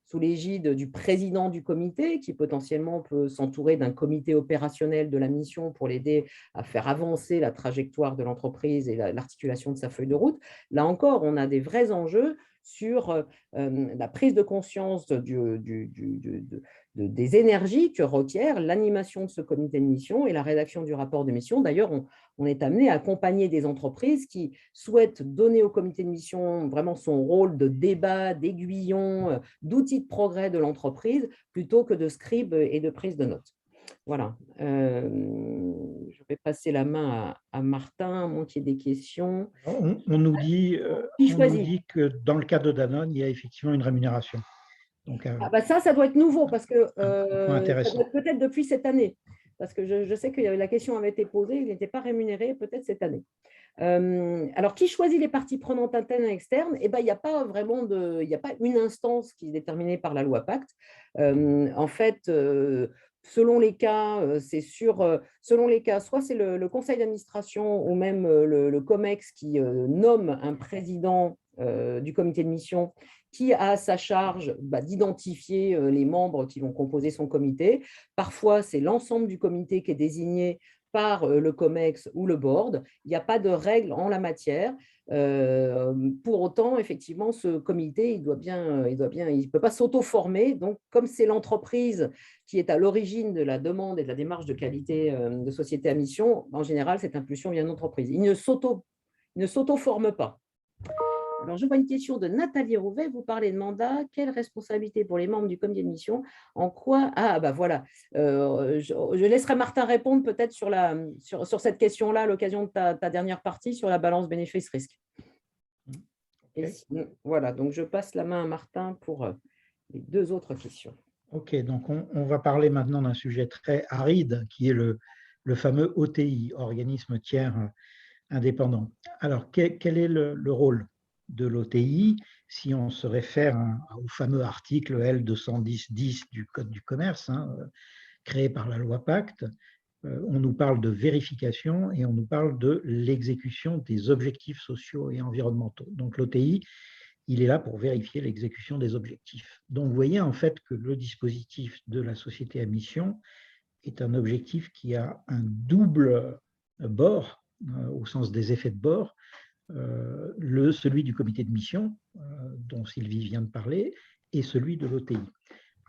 sous l'égide du président du comité, qui potentiellement peut s'entourer d'un comité opérationnel de la mission pour l'aider à faire avancer la trajectoire de l'entreprise et l'articulation de sa feuille de route? Là encore, on a des vrais enjeux sur la prise de conscience des énergies que requiert l'animation de ce comité de mission et la rédaction du rapport de mission. D'ailleurs, on est amené à accompagner des entreprises qui souhaitent donner au comité de mission vraiment son rôle de débat, d'aiguillon, d'outil de progrès de l'entreprise, plutôt que de scribe et de prise de notes. Voilà. Je vais passer la main à Martin, à moins qu'il y ait des questions. On nous dit que dans le cas de Danone, il y a effectivement une rémunération. Donc, ça doit être nouveau parce que intéressant. peut-être depuis cette année. Parce que je sais que la question avait été posée, il n'était pas rémunéré, peut-être cette année. Alors, qui choisit les parties prenantes internes et externes? Il n'y a pas vraiment il n'y a pas une instance qui est déterminée par la loi Pacte. En fait, selon les cas, selon les cas, soit c'est le conseil d'administration ou même le COMEX qui nomme un président du comité de mission qui a à sa charge d'identifier les membres qui vont composer son comité. Parfois, c'est l'ensemble du comité qui est désigné par le COMEX ou le board. Il n'y a pas de règle en la matière. Pour autant, effectivement, ce comité, il ne peut pas s'auto-former. Donc, comme c'est l'entreprise qui est à l'origine de la demande et de la démarche de qualité de société à mission, en général, cette impulsion vient de l'entreprise. Il ne s'auto-forme pas. Alors, je vois une question de Nathalie Rouvet. Vous parlez de mandat. Quelle responsabilité pour les membres du comité de mission? En quoi? Ah, bah voilà. Je laisserai Martin répondre peut-être sur cette question-là à l'occasion de ta dernière partie sur la balance bénéfice-risque. Okay. Voilà, donc je passe la main à Martin pour les 2 autres questions. Ok, donc on va parler maintenant d'un sujet très aride qui est le fameux OTI, organisme tiers indépendant. Alors, quel est le rôle de l'OTI si on se réfère au fameux article L210-10 du Code du commerce, créé par la loi Pacte? On nous parle de vérification et on nous parle de l'exécution des objectifs sociaux et environnementaux. Donc l'OTI, il est là pour vérifier l'exécution des objectifs. Donc vous voyez en fait que le dispositif de la société à mission est un objectif qui a un double bord, au sens des effets de bord, celui du comité de mission, dont Sylvie vient de parler, et celui de l'OTI.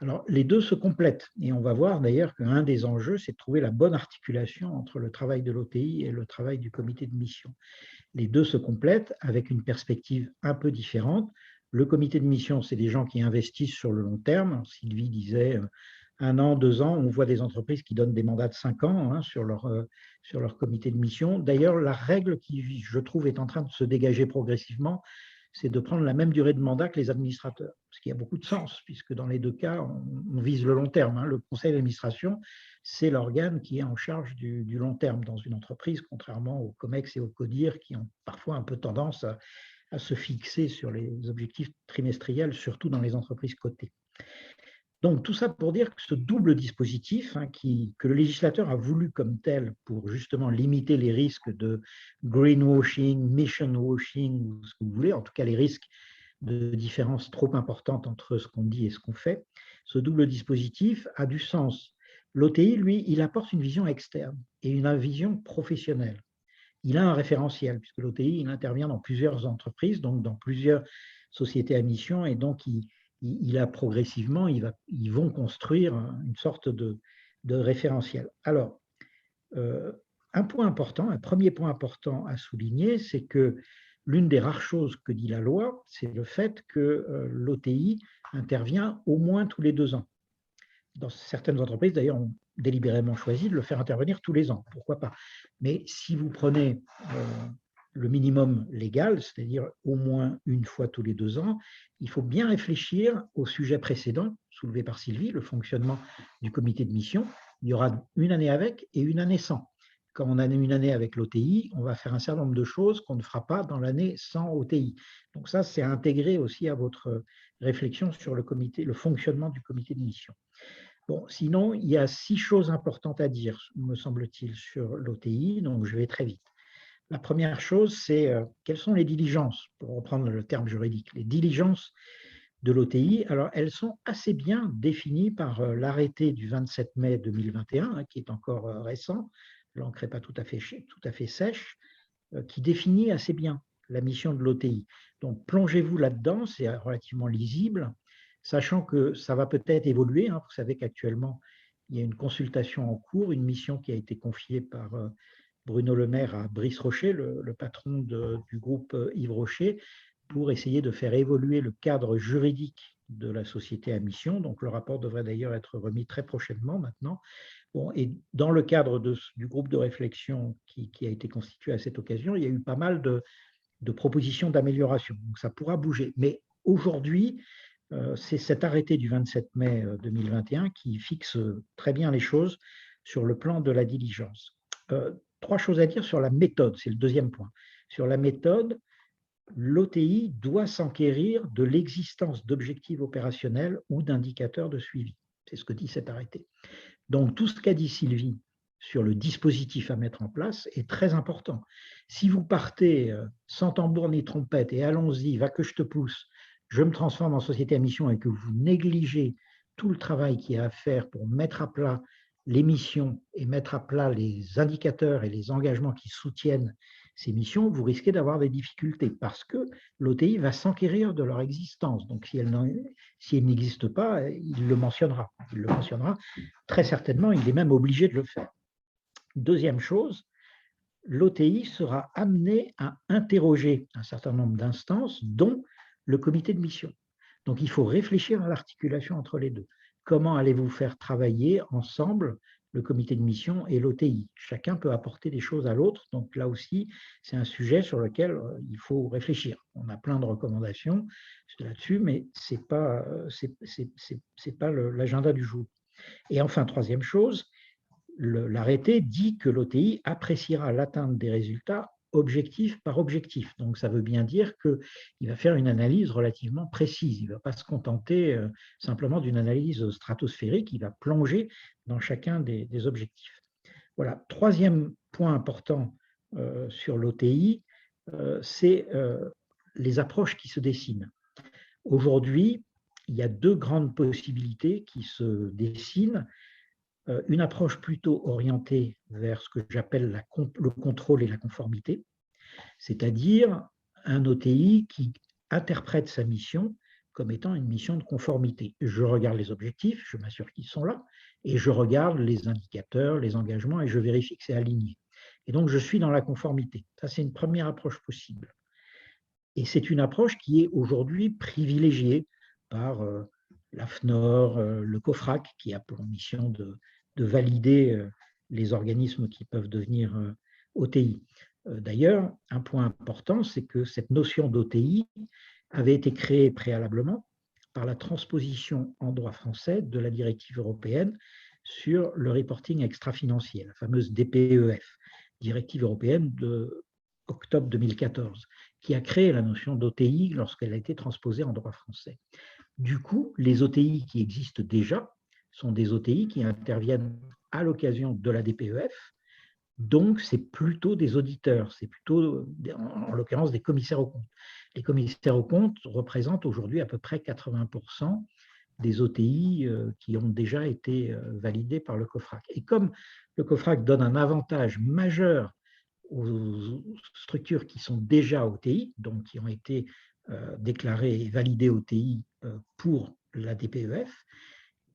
Alors, les deux se complètent, et on va voir d'ailleurs qu'un des enjeux, c'est de trouver la bonne articulation entre le travail de l'OTI et le travail du comité de mission. Les deux se complètent avec une perspective un peu différente. Le comité de mission, c'est des gens qui investissent sur le long terme. Sylvie disait 1 an, 2 ans. On voit des entreprises qui donnent des mandats de 5 ans sur leur comité de mission. D'ailleurs, la règle qui, je trouve, est en train de se dégager progressivement, c'est de prendre la même durée de mandat que les administrateurs, ce qui a beaucoup de sens, puisque dans les deux cas, on vise le long terme. Le conseil d'administration, c'est l'organe qui est en charge du long terme dans une entreprise, contrairement au COMEX et au CODIR, qui ont parfois un peu tendance à se fixer sur les objectifs trimestriels, surtout dans les entreprises cotées. Donc, tout ça pour dire que ce double dispositif, que le législateur a voulu comme tel pour justement limiter les risques de greenwashing, mission washing, ou ce que vous voulez, en tout cas les risques de différence trop importantes entre ce qu'on dit et ce qu'on fait, ce double dispositif a du sens. L'OTI, lui, il apporte une vision externe et une vision professionnelle. Il a un référentiel, puisque l'OTI, il intervient dans plusieurs entreprises, donc dans plusieurs sociétés à mission, et donc il a progressivement, ils vont construire une sorte de référentiel. Alors, un premier point important à souligner, c'est que l'une des rares choses que dit la loi, c'est le fait que l'OTI intervient au moins tous les 2 ans. Dans certaines entreprises, d'ailleurs, ont délibérément choisi de le faire intervenir tous les ans. Pourquoi pas? Mais si vous prenez le minimum légal, c'est-à-dire au moins une fois tous les 2 ans, il faut bien réfléchir au sujet précédent, soulevé par Sylvie, le fonctionnement du comité de mission. Il y aura une année avec et une année sans. Quand on a une année avec l'OTI, on va faire un certain nombre de choses qu'on ne fera pas dans l'année sans OTI. Donc ça, c'est intégré aussi à votre réflexion sur le fonctionnement du comité de mission. Bon, sinon, il y a 6 choses importantes à dire, me semble-t-il, sur l'OTI, donc je vais très vite. La première chose, c'est quelles sont les diligences, pour reprendre le terme juridique, les diligences de l'OTI. Alors, elles sont assez bien définies par l'arrêté du 27 mai 2021, qui est encore récent, l'encre n'est pas tout à fait sèche, qui définit assez bien la mission de l'OTI. Donc, plongez-vous là-dedans, c'est relativement lisible, sachant que ça va peut-être évoluer. Vous savez qu'actuellement, il y a une consultation en cours, une mission qui a été confiée par Bruno Le Maire à Brice Rocher, le patron du groupe Yves Rocher, pour essayer de faire évoluer le cadre juridique de la société à mission. Donc, le rapport devrait d'ailleurs être remis très prochainement maintenant. Bon, et dans le cadre du groupe de réflexion qui a été constitué à cette occasion, il y a eu pas mal de propositions d'amélioration. Donc, ça pourra bouger. Mais aujourd'hui, c'est cet arrêté du 27 mai 2021 qui fixe très bien les choses sur le plan de la diligence. 3 choses à dire sur la méthode, c'est le deuxième point. Sur la méthode, l'OTI doit s'enquérir de l'existence d'objectifs opérationnels ou d'indicateurs de suivi. C'est ce que dit cet arrêté. Donc, tout ce qu'a dit Sylvie sur le dispositif à mettre en place est très important. Si vous partez sans tambour ni trompette et allons-y, va que je te pousse, je me transforme en société à mission et que vous négligez tout le travail qu'il y a à faire pour mettre à plat les missions et mettre à plat les indicateurs et les engagements qui soutiennent ces missions, vous risquez d'avoir des difficultés parce que l'OTI va s'enquérir de leur existence. Donc, si elle n'existe pas, il le mentionnera. Il le mentionnera très certainement, il est même obligé de le faire. Deuxième chose, l'OTI sera amené à interroger un certain nombre d'instances, dont le comité de mission. Donc, il faut réfléchir à l'articulation entre les deux. Comment allez-vous faire travailler ensemble le comité de mission et l'OTI? Chacun peut apporter des choses à l'autre. Donc, là aussi, c'est un sujet sur lequel il faut réfléchir. On a plein de recommandations là-dessus, mais ce n'est pas, l'agenda du jour. Et enfin, troisième chose, l'arrêté dit que l'OTI appréciera l'atteinte des résultats objectif par objectif. Donc, ça veut bien dire qu'il va faire une analyse relativement précise. Il ne va pas se contenter simplement d'une analyse stratosphérique, il va plonger dans chacun des objectifs. Voilà. Troisième point important sur l'OTI, c'est les approches qui se dessinent. Aujourd'hui, il y a deux grandes possibilités qui se dessinent. Une approche plutôt orientée vers ce que j'appelle le contrôle et la conformité, c'est-à-dire un OTI qui interprète sa mission comme étant une mission de conformité. Je regarde les objectifs, je m'assure qu'ils sont là, et je regarde les indicateurs, les engagements, et je vérifie que c'est aligné. Et donc, je suis dans la conformité. Ça, c'est une première approche possible. Et c'est une approche qui est aujourd'hui privilégiée par l'AFNOR, le COFRAC, qui a pour mission de valider les organismes qui peuvent devenir OTI. D'ailleurs, un point important, c'est que cette notion d'OTI avait été créée préalablement par la transposition en droit français de la directive européenne sur le reporting extra-financier, la fameuse DPEF, directive européenne de octobre 2014, qui a créé la notion d'OTI lorsqu'elle a été transposée en droit français. Du coup, les OTI qui existent déjà sont des OTI qui interviennent à l'occasion de la DPEF, donc c'est plutôt des auditeurs, c'est plutôt, en l'occurrence, des commissaires aux comptes. Les commissaires aux comptes représentent aujourd'hui à peu près 80% des OTI qui ont déjà été validés par le COFRAC. Et comme le COFRAC donne un avantage majeur aux structures qui sont déjà OTI, donc qui ont été déclarées et validées OTI pour la DPEF,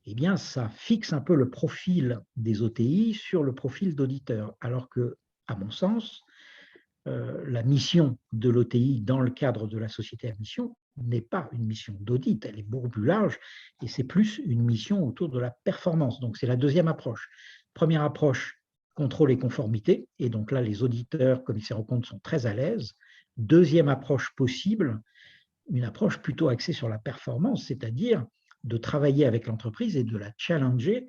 eh bien, ça fixe un peu le profil des OTI sur le profil d'auditeur, alors que, à mon sens, la mission de l'OTI dans le cadre de la société à mission n'est pas une mission d'audit, elle est beaucoup plus large et c'est plus une mission autour de la performance. Donc, c'est la deuxième approche. Première approche, contrôle et conformité, et donc là, les auditeurs, commissaires aux comptes sont très à l'aise. Deuxième approche possible, une approche plutôt axée sur la performance, c'est-à-dire de travailler avec l'entreprise et de la challenger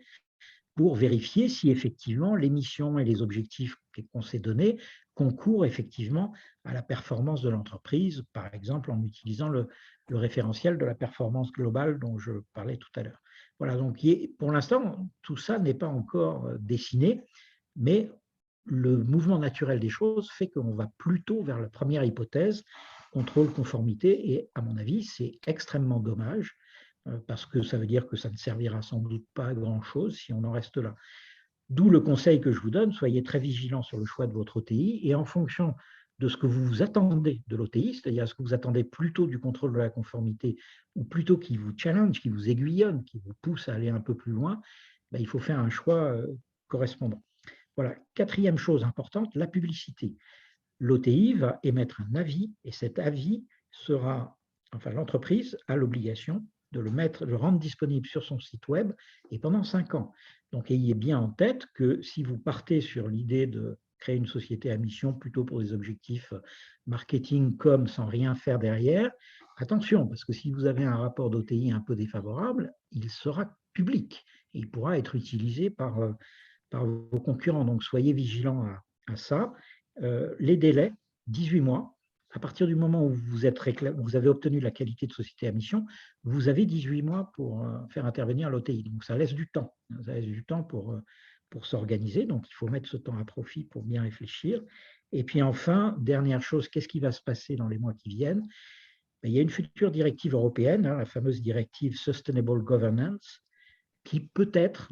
pour vérifier si effectivement les missions et les objectifs qu'on s'est donnés concourent effectivement à la performance de l'entreprise, par exemple en utilisant le référentiel de la performance globale dont je parlais tout à l'heure. Voilà, donc pour l'instant, tout ça n'est pas encore dessiné, mais le mouvement naturel des choses fait qu'on va plutôt vers la première hypothèse, contrôle, conformité, et à mon avis, c'est extrêmement dommage, parce que ça veut dire que ça ne servira sans doute pas à grand-chose si on en reste là. D'où le conseil que je vous donne, soyez très vigilants sur le choix de votre OTI, et en fonction de ce que vous vous attendez de l'OTI, c'est-à-dire ce que vous attendez plutôt du contrôle de la conformité, ou plutôt qui vous challenge, qui vous aiguillonne, qui vous pousse à aller un peu plus loin, ben, il faut faire un choix correspondant. Voilà. Quatrième chose importante, la publicité. L'OTI va émettre un avis, et cet avis sera, enfin l'entreprise a l'obligation de le rendre disponible sur son site web et pendant 5 ans. Donc ayez bien en tête que si vous partez sur l'idée de créer une société à mission plutôt pour des objectifs marketing comme sans rien faire derrière, attention, parce que si vous avez un rapport d'OTI un peu défavorable, il sera public et il pourra être utilisé par vos concurrents. Donc soyez vigilants à ça. Les délais, 18 mois. À partir du moment où vous avez obtenu la qualité de société à mission, vous avez 18 mois pour faire intervenir l'OTI. Donc, ça laisse du temps. Ça laisse du temps pour s'organiser. Donc, il faut mettre ce temps à profit pour bien réfléchir. Et puis, enfin, dernière chose, qu'est-ce qui va se passer dans les mois qui viennent? Il y a une future directive européenne, la fameuse directive Sustainable Governance, qui peut-être,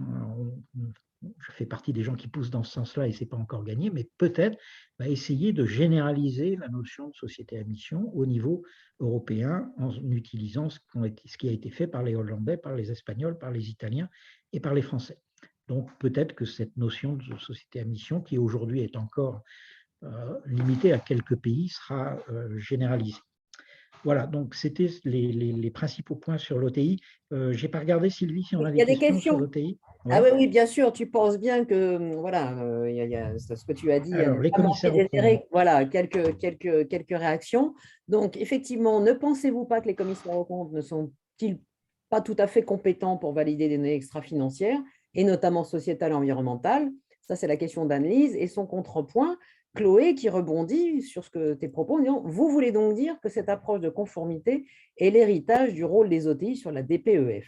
je fais partie des gens qui poussent dans ce sens-là et ce n'est pas encore gagné, mais peut-être va essayer de généraliser la notion de société à mission au niveau européen en utilisant ce qui a été fait par les Hollandais, par les Espagnols, par les Italiens et par les Français. Donc peut-être que cette notion de société à mission, qui aujourd'hui est encore limitée à quelques pays, sera généralisée. Voilà, donc c'était les principaux points sur l'OTI. Je n'ai pas regardé, Sylvie, si on a Il y a des des questions sur questions. l'OTI. Ah Ouais. oui, oui, bien sûr, tu penses bien que, voilà, il y a ce que tu as dit, Alors, ne les pas manquer commissaires aux comptes. voilà, quelques réactions. Donc, effectivement, ne pensez-vous pas que les commissaires aux comptes ne sont-ils pas tout à fait compétents pour valider des données extra-financières, et notamment sociétales et environnementales? Ça, c'est la question d'Anne-Lise. Et son contrepoint, Chloé, qui rebondit sur ce que tes propos, en disant, vous voulez donc dire que cette approche de conformité est l'héritage du rôle des OTI sur la DPEF?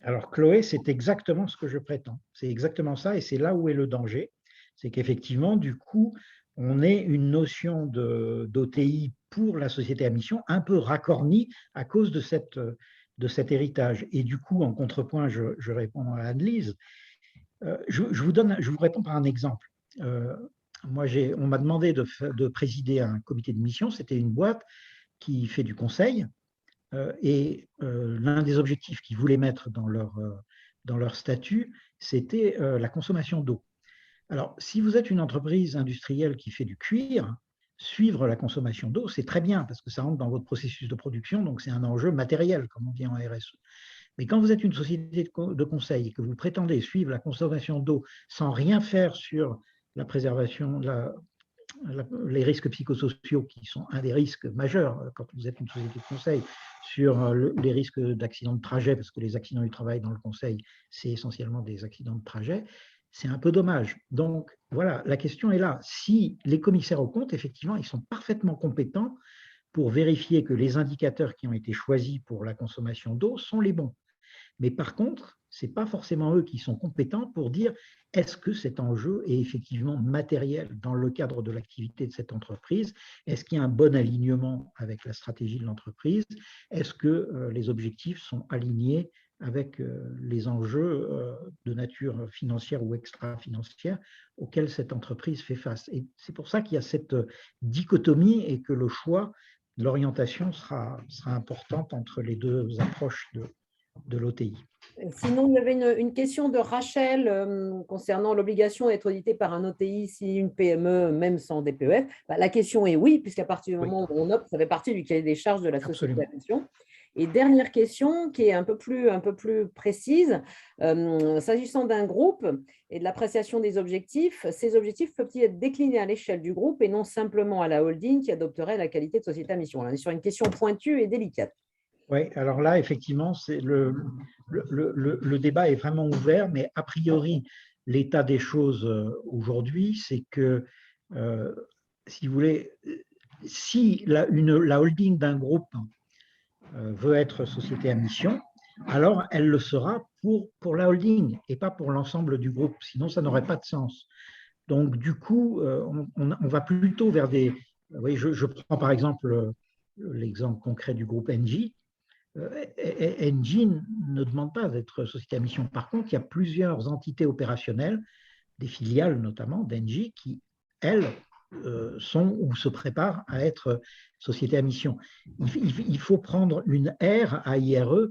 Alors, Chloé, c'est exactement ce que je prétends. C'est exactement ça, et c'est là où est le danger. C'est qu'effectivement, du coup, on ait une notion d'OTI pour la société à mission un peu racornie à cause de cet héritage. Et du coup, en contrepoint, je réponds à Anne-Lise. Je vous réponds par un exemple. Moi, on m'a demandé de présider un comité de mission. C'était une boîte qui fait du conseil. Et l'un des objectifs qu'ils voulaient mettre dans leur statut, c'était la consommation d'eau. Alors, si vous êtes une entreprise industrielle qui fait du cuir, suivre la consommation d'eau, c'est très bien parce que ça rentre dans votre processus de production, donc c'est un enjeu matériel, comme on dit en RSE. Mais quand vous êtes une société de conseil et que vous prétendez suivre la consommation d'eau sans rien faire sur la préservation, les risques psychosociaux qui sont un des risques majeurs quand vous êtes une société de conseil, sur les risques d'accidents de trajet, parce que les accidents du travail dans le conseil, c'est essentiellement des accidents de trajet, c'est un peu dommage. Donc voilà, la question est là. Si les commissaires aux comptes, effectivement, ils sont parfaitement compétents pour vérifier que les indicateurs qui ont été choisis pour la consommation d'eau sont les bons. Mais par contre, ce n'est pas forcément eux qui sont compétents pour dire est-ce que cet enjeu est effectivement matériel dans le cadre de l'activité de cette entreprise? Est-ce qu'il y a un bon alignement avec la stratégie de l'entreprise? Est-ce que les objectifs sont alignés avec les enjeux de nature financière ou extra-financière auxquels cette entreprise fait face? Et c'est pour ça qu'il y a cette dichotomie et que le choix, l'orientation sera importante entre les deux approches de l'OTI. Sinon, il y avait une question de Rachel concernant l'obligation d'être audité par un OTI si une PME, même sans DPEF. Bah, la question est oui, puisqu'à partir du moment où on opte, ça fait partie du cahier des charges de la société à mission. Et dernière question qui est un peu plus précise, s'agissant d'un groupe et de l'appréciation des objectifs, ces objectifs peuvent-ils être déclinés à l'échelle du groupe et non simplement à la holding qui adopterait la qualité de société à mission? On est sur une question pointue et délicate. Oui, alors là, effectivement, le débat est vraiment ouvert, mais a priori, l'état des choses aujourd'hui, c'est que, si vous voulez, si la holding d'un groupe veut être société à mission, alors elle le sera pour la holding et pas pour l'ensemble du groupe, sinon ça n'aurait pas de sens. Donc, du coup, on va plutôt vers des… Oui, je prends par exemple l'exemple concret du groupe Engie. Engie ne demande pas d'être société à mission. Par contre, il y a plusieurs entités opérationnelles, des filiales notamment d'Engie, qui, elles, sont ou se préparent à être société à mission. Il faut prendre une R à IRE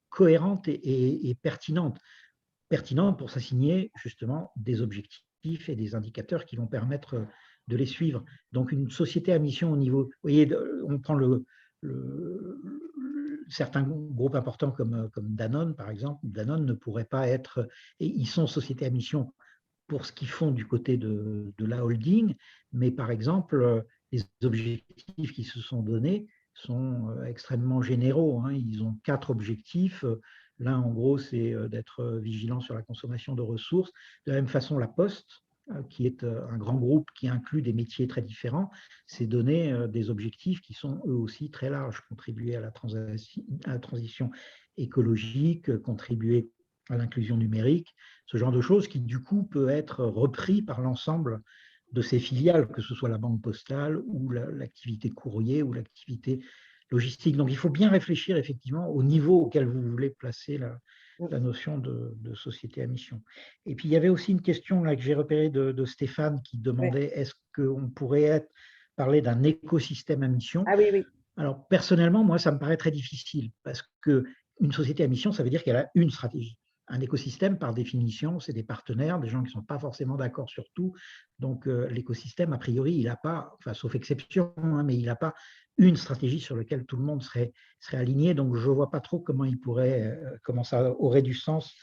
cohérente et pertinente. Pertinente pour s'assigner justement des objectifs et des indicateurs qui vont permettre de les suivre. Donc, une société à mission au niveau… Vous voyez, on prend certains groupes importants comme Danone, par exemple. Danone ne pourrait pas être… Et ils sont sociétés à mission pour ce qu'ils font du côté de la holding, mais par exemple, les objectifs qui se sont donnés sont extrêmement généraux. Hein. Ils ont 4 objectifs. L'un, en gros, c'est d'être vigilant sur la consommation de ressources. De la même façon, la Poste, qui est un grand groupe qui inclut des métiers très différents, s'est donné des objectifs qui sont eux aussi très larges. Contribuer à la transition écologique, contribuer à l'inclusion numérique, ce genre de choses qui, du coup, peut être repris par l'ensemble de ces filiales, que ce soit la banque postale ou l'activité courrier ou l'activité logistique. Donc, il faut bien réfléchir effectivement au niveau auquel vous voulez placer la notion de société à mission. Et puis, il y avait aussi une question là, que j'ai repérée de Stéphane qui demandait est-ce qu'on pourrait parler d'un écosystème à mission? Ah oui, oui. Alors, personnellement, moi, ça me paraît très difficile parce qu'une société à mission, ça veut dire qu'elle a une stratégie. Un écosystème, par définition, c'est des partenaires, des gens qui ne sont pas forcément d'accord sur tout. Donc, l'écosystème, a priori, il n'a pas, enfin, sauf exception, hein, mais il n'a pas une stratégie sur laquelle tout le monde serait aligné. Donc, je ne vois pas trop comment ça aurait du sens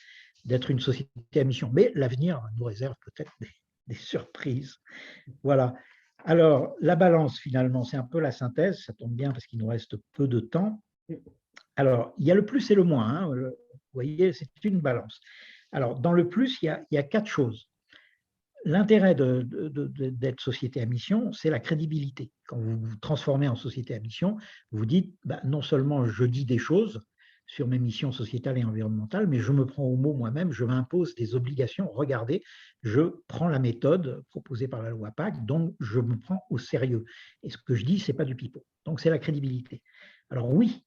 d'être une société à mission. Mais l'avenir nous réserve peut-être des surprises. Voilà. Alors, la balance, finalement, c'est un peu la synthèse. Ça tombe bien parce qu'il nous reste peu de temps. Alors, il y a le plus et le moins. Hein. Vous voyez, c'est une balance. Alors, dans le plus, il y a 4 choses. L'intérêt d'être société à mission, c'est la crédibilité. Quand vous vous transformez en société à mission, vous dites, non seulement je dis des choses sur mes missions sociétales et environnementales, mais je me prends au mot moi-même, je m'impose des obligations. Regardez, je prends la méthode proposée par la loi PAC, donc je me prends au sérieux. Et ce que je dis, ce n'est pas du pipeau. Donc c'est la crédibilité. Alors oui,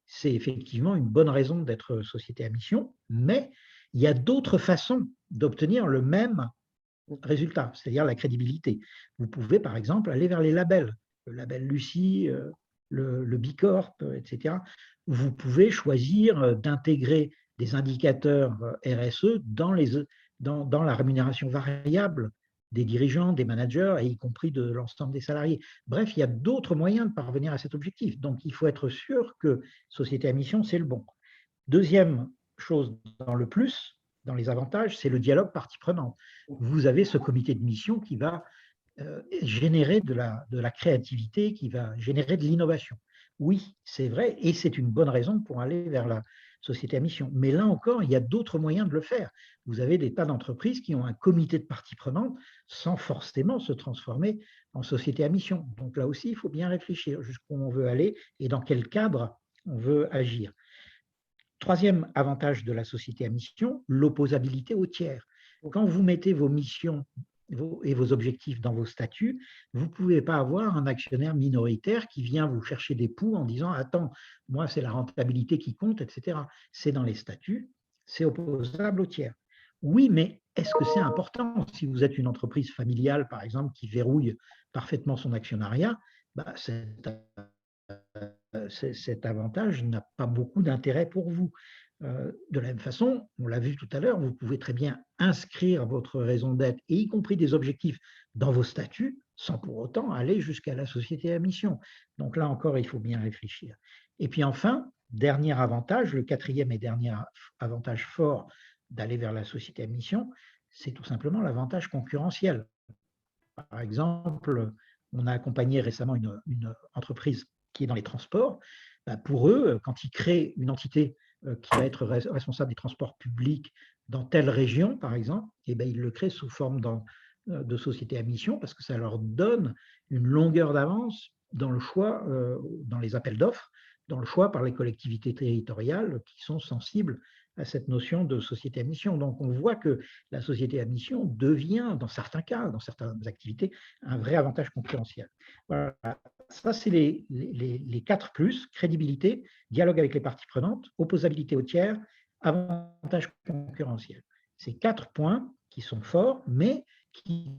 c'est effectivement une bonne raison d'être société à mission, mais il y a d'autres façons d'obtenir le même résultat, c'est-à-dire la crédibilité. Vous pouvez, par exemple, aller vers les labels, le label Lucie, le Bicorp, etc. Vous pouvez choisir d'intégrer des indicateurs RSE dans la rémunération variable des dirigeants, des managers, et y compris de l'ensemble des salariés. Bref, il y a d'autres moyens de parvenir à cet objectif. Donc, il faut être sûr que société à mission, c'est le bon. Deuxième chose dans le plus, dans les avantages, c'est le dialogue partie prenante. Vous avez ce comité de mission qui va générer de la créativité, qui va générer de l'innovation. Oui, c'est vrai, et c'est une bonne raison pour aller vers la société à mission. Mais là encore, il y a d'autres moyens de le faire. Vous avez des tas d'entreprises qui ont un comité de partie prenante sans forcément se transformer en société à mission. Donc là aussi, il faut bien réfléchir jusqu'où on veut aller et dans quel cadre on veut agir. Troisième avantage de la société à mission, l'opposabilité aux tiers. Quand vous mettez vos missions et vos objectifs dans vos statuts, vous ne pouvez pas avoir un actionnaire minoritaire qui vient vous chercher des poux en disant « Attends, moi, c'est la rentabilité qui compte, etc. » C'est dans les statuts, c'est opposable aux tiers. Oui, mais est-ce que c'est important? Si vous êtes une entreprise familiale, par exemple, qui verrouille parfaitement son actionnariat, cet avantage n'a pas beaucoup d'intérêt pour vous. De la même façon, on l'a vu tout à l'heure, vous pouvez très bien inscrire votre raison d'être, et y compris des objectifs, dans vos statuts, sans pour autant aller jusqu'à la société à mission. Donc là encore, il faut bien réfléchir. Et puis enfin, dernier avantage, le quatrième et dernier avantage fort d'aller vers la société à mission, c'est tout simplement l'avantage concurrentiel. Par exemple, on a accompagné récemment une entreprise qui est dans les transports. Pour eux, quand ils créent une entité qui va être responsable des transports publics dans telle région, par exemple, ils le créent sous forme de société à mission parce que ça leur donne une longueur d'avance dans le choix, dans les appels d'offres, dans le choix par les collectivités territoriales qui sont sensibles à cette notion de société à mission. Donc, on voit que la société à mission devient, dans certains cas, dans certaines activités, un vrai avantage concurrentiel. Voilà. Ça, c'est les 4 plus, crédibilité, dialogue avec les parties prenantes, opposabilité aux tiers, avantage concurrentiel. Ces 4 points qui sont forts, mais qui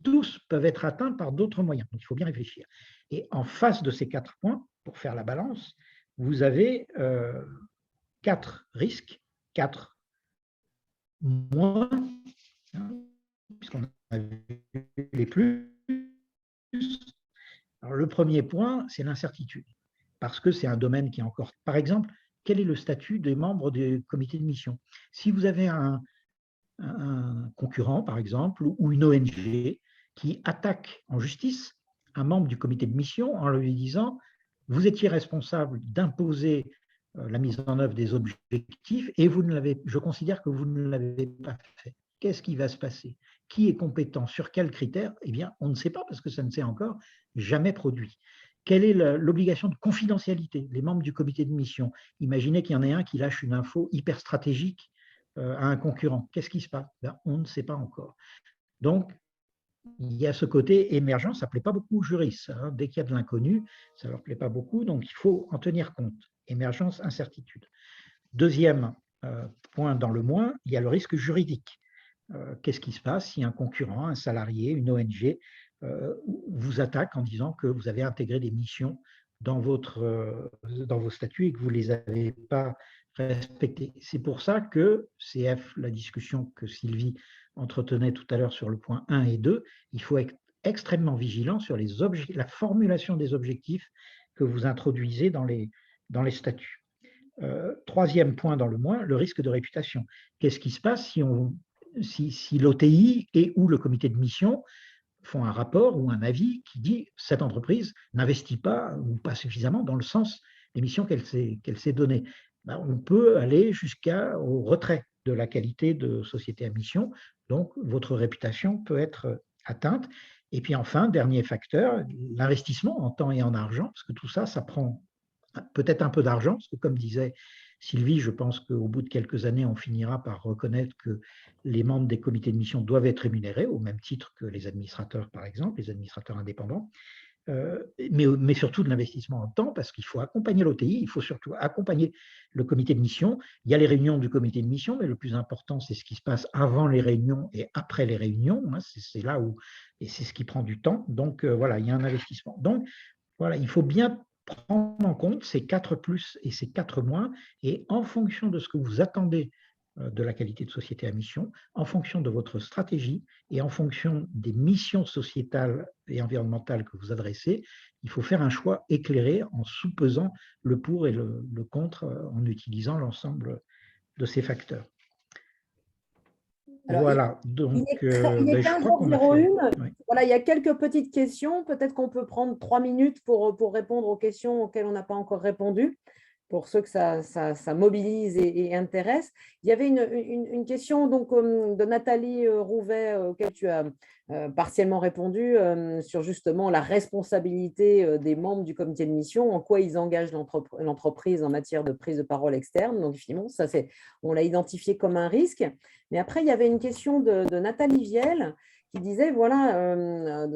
tous peuvent être atteints par d'autres moyens. Donc, il faut bien réfléchir. Et en face de ces 4 points, pour faire la balance, vous avez 4 risques, 4 moins, hein, puisqu'on a vu les plus. Alors, le premier point, c'est l'incertitude, parce que c'est un domaine qui est encore… Par exemple, quel est le statut des membres du comité de mission? Si vous avez un concurrent, par exemple, ou une ONG qui attaque en justice un membre du comité de mission en lui disant « Vous étiez responsable d'imposer la mise en œuvre des objectifs et je considère que vous ne l'avez pas fait. » Qu'est-ce qui va se passer? Qui est compétent? Sur quels critères? Eh bien, on ne sait pas parce que ça ne s'est encore jamais produit. Quelle est l'obligation de confidentialité? Les membres du comité de mission, imaginez qu'il y en ait un qui lâche une info hyper stratégique à un concurrent. Qu'est-ce qui se passe? On ne sait pas encore. Donc, il y a ce côté émergent, ça ne plaît pas beaucoup aux juristes. Hein. Dès qu'il y a de l'inconnu, ça ne leur plaît pas beaucoup, donc il faut en tenir compte. Émergence, incertitude. Deuxième point dans le moins, il y a le risque juridique. Qu'est-ce qui se passe si un concurrent, un salarié, une ONG vous attaque en disant que vous avez intégré des missions dans vos statuts et que vous ne les avez pas respectées. C'est pour ça que CF, la discussion que Sylvie entretenait tout à l'heure sur le point 1 et 2, il faut être extrêmement vigilant sur la formulation des objectifs que vous introduisez dans les statuts. Troisième point dans le moins, le risque de réputation. Qu'est-ce qui se passe si l'OTI et ou le comité de mission font un rapport ou un avis qui dit cette entreprise n'investit pas ou pas suffisamment dans le sens des missions qu'elle s'est donnée. Ben, on peut aller jusqu'au retrait de la qualité de société à mission, donc votre réputation peut être atteinte. Et puis enfin, dernier facteur, l'investissement en temps et en argent, parce que tout ça, ça prend peut-être un peu d'argent, parce que comme disait Sylvie, je pense qu'au bout de quelques années, on finira par reconnaître que les membres des comités de mission doivent être rémunérés, au même titre que les administrateurs, par exemple, les administrateurs indépendants, mais surtout de l'investissement en temps, parce qu'il faut accompagner l'OTI, il faut surtout accompagner le comité de mission. Il y a les réunions du comité de mission, mais le plus important, c'est ce qui se passe avant les réunions et après les réunions. Hein, c'est là où, et c'est ce qui prend du temps. Donc, voilà, il y a un investissement. Donc, voilà, il faut bien prendre en compte ces 4 plus et ces 4 moins, et en fonction de ce que vous attendez de la qualité de société à mission, en fonction de votre stratégie et en fonction des missions sociétales et environnementales que vous adressez, il faut faire un choix éclairé en sous-pesant le pour et le contre en utilisant l'ensemble de ces facteurs. Alors, voilà, donc il est je crois qu'on a fait… 15h01. Oui. Voilà, il y a quelques petites questions. Peut-être qu'on peut prendre 3 minutes pour répondre aux questions auxquelles on n'a pas encore répondu, pour ceux que ça mobilise et intéresse. Il y avait une question donc, de Nathalie Rouvet, auquel tu as partiellement répondu, sur justement la responsabilité des membres du comité de mission, en quoi ils engagent l'entreprise en matière de prise de parole externe. Donc, finalement, on l'a identifié comme un risque. Mais après, il y avait une question de Nathalie Vielle qui disait, voilà,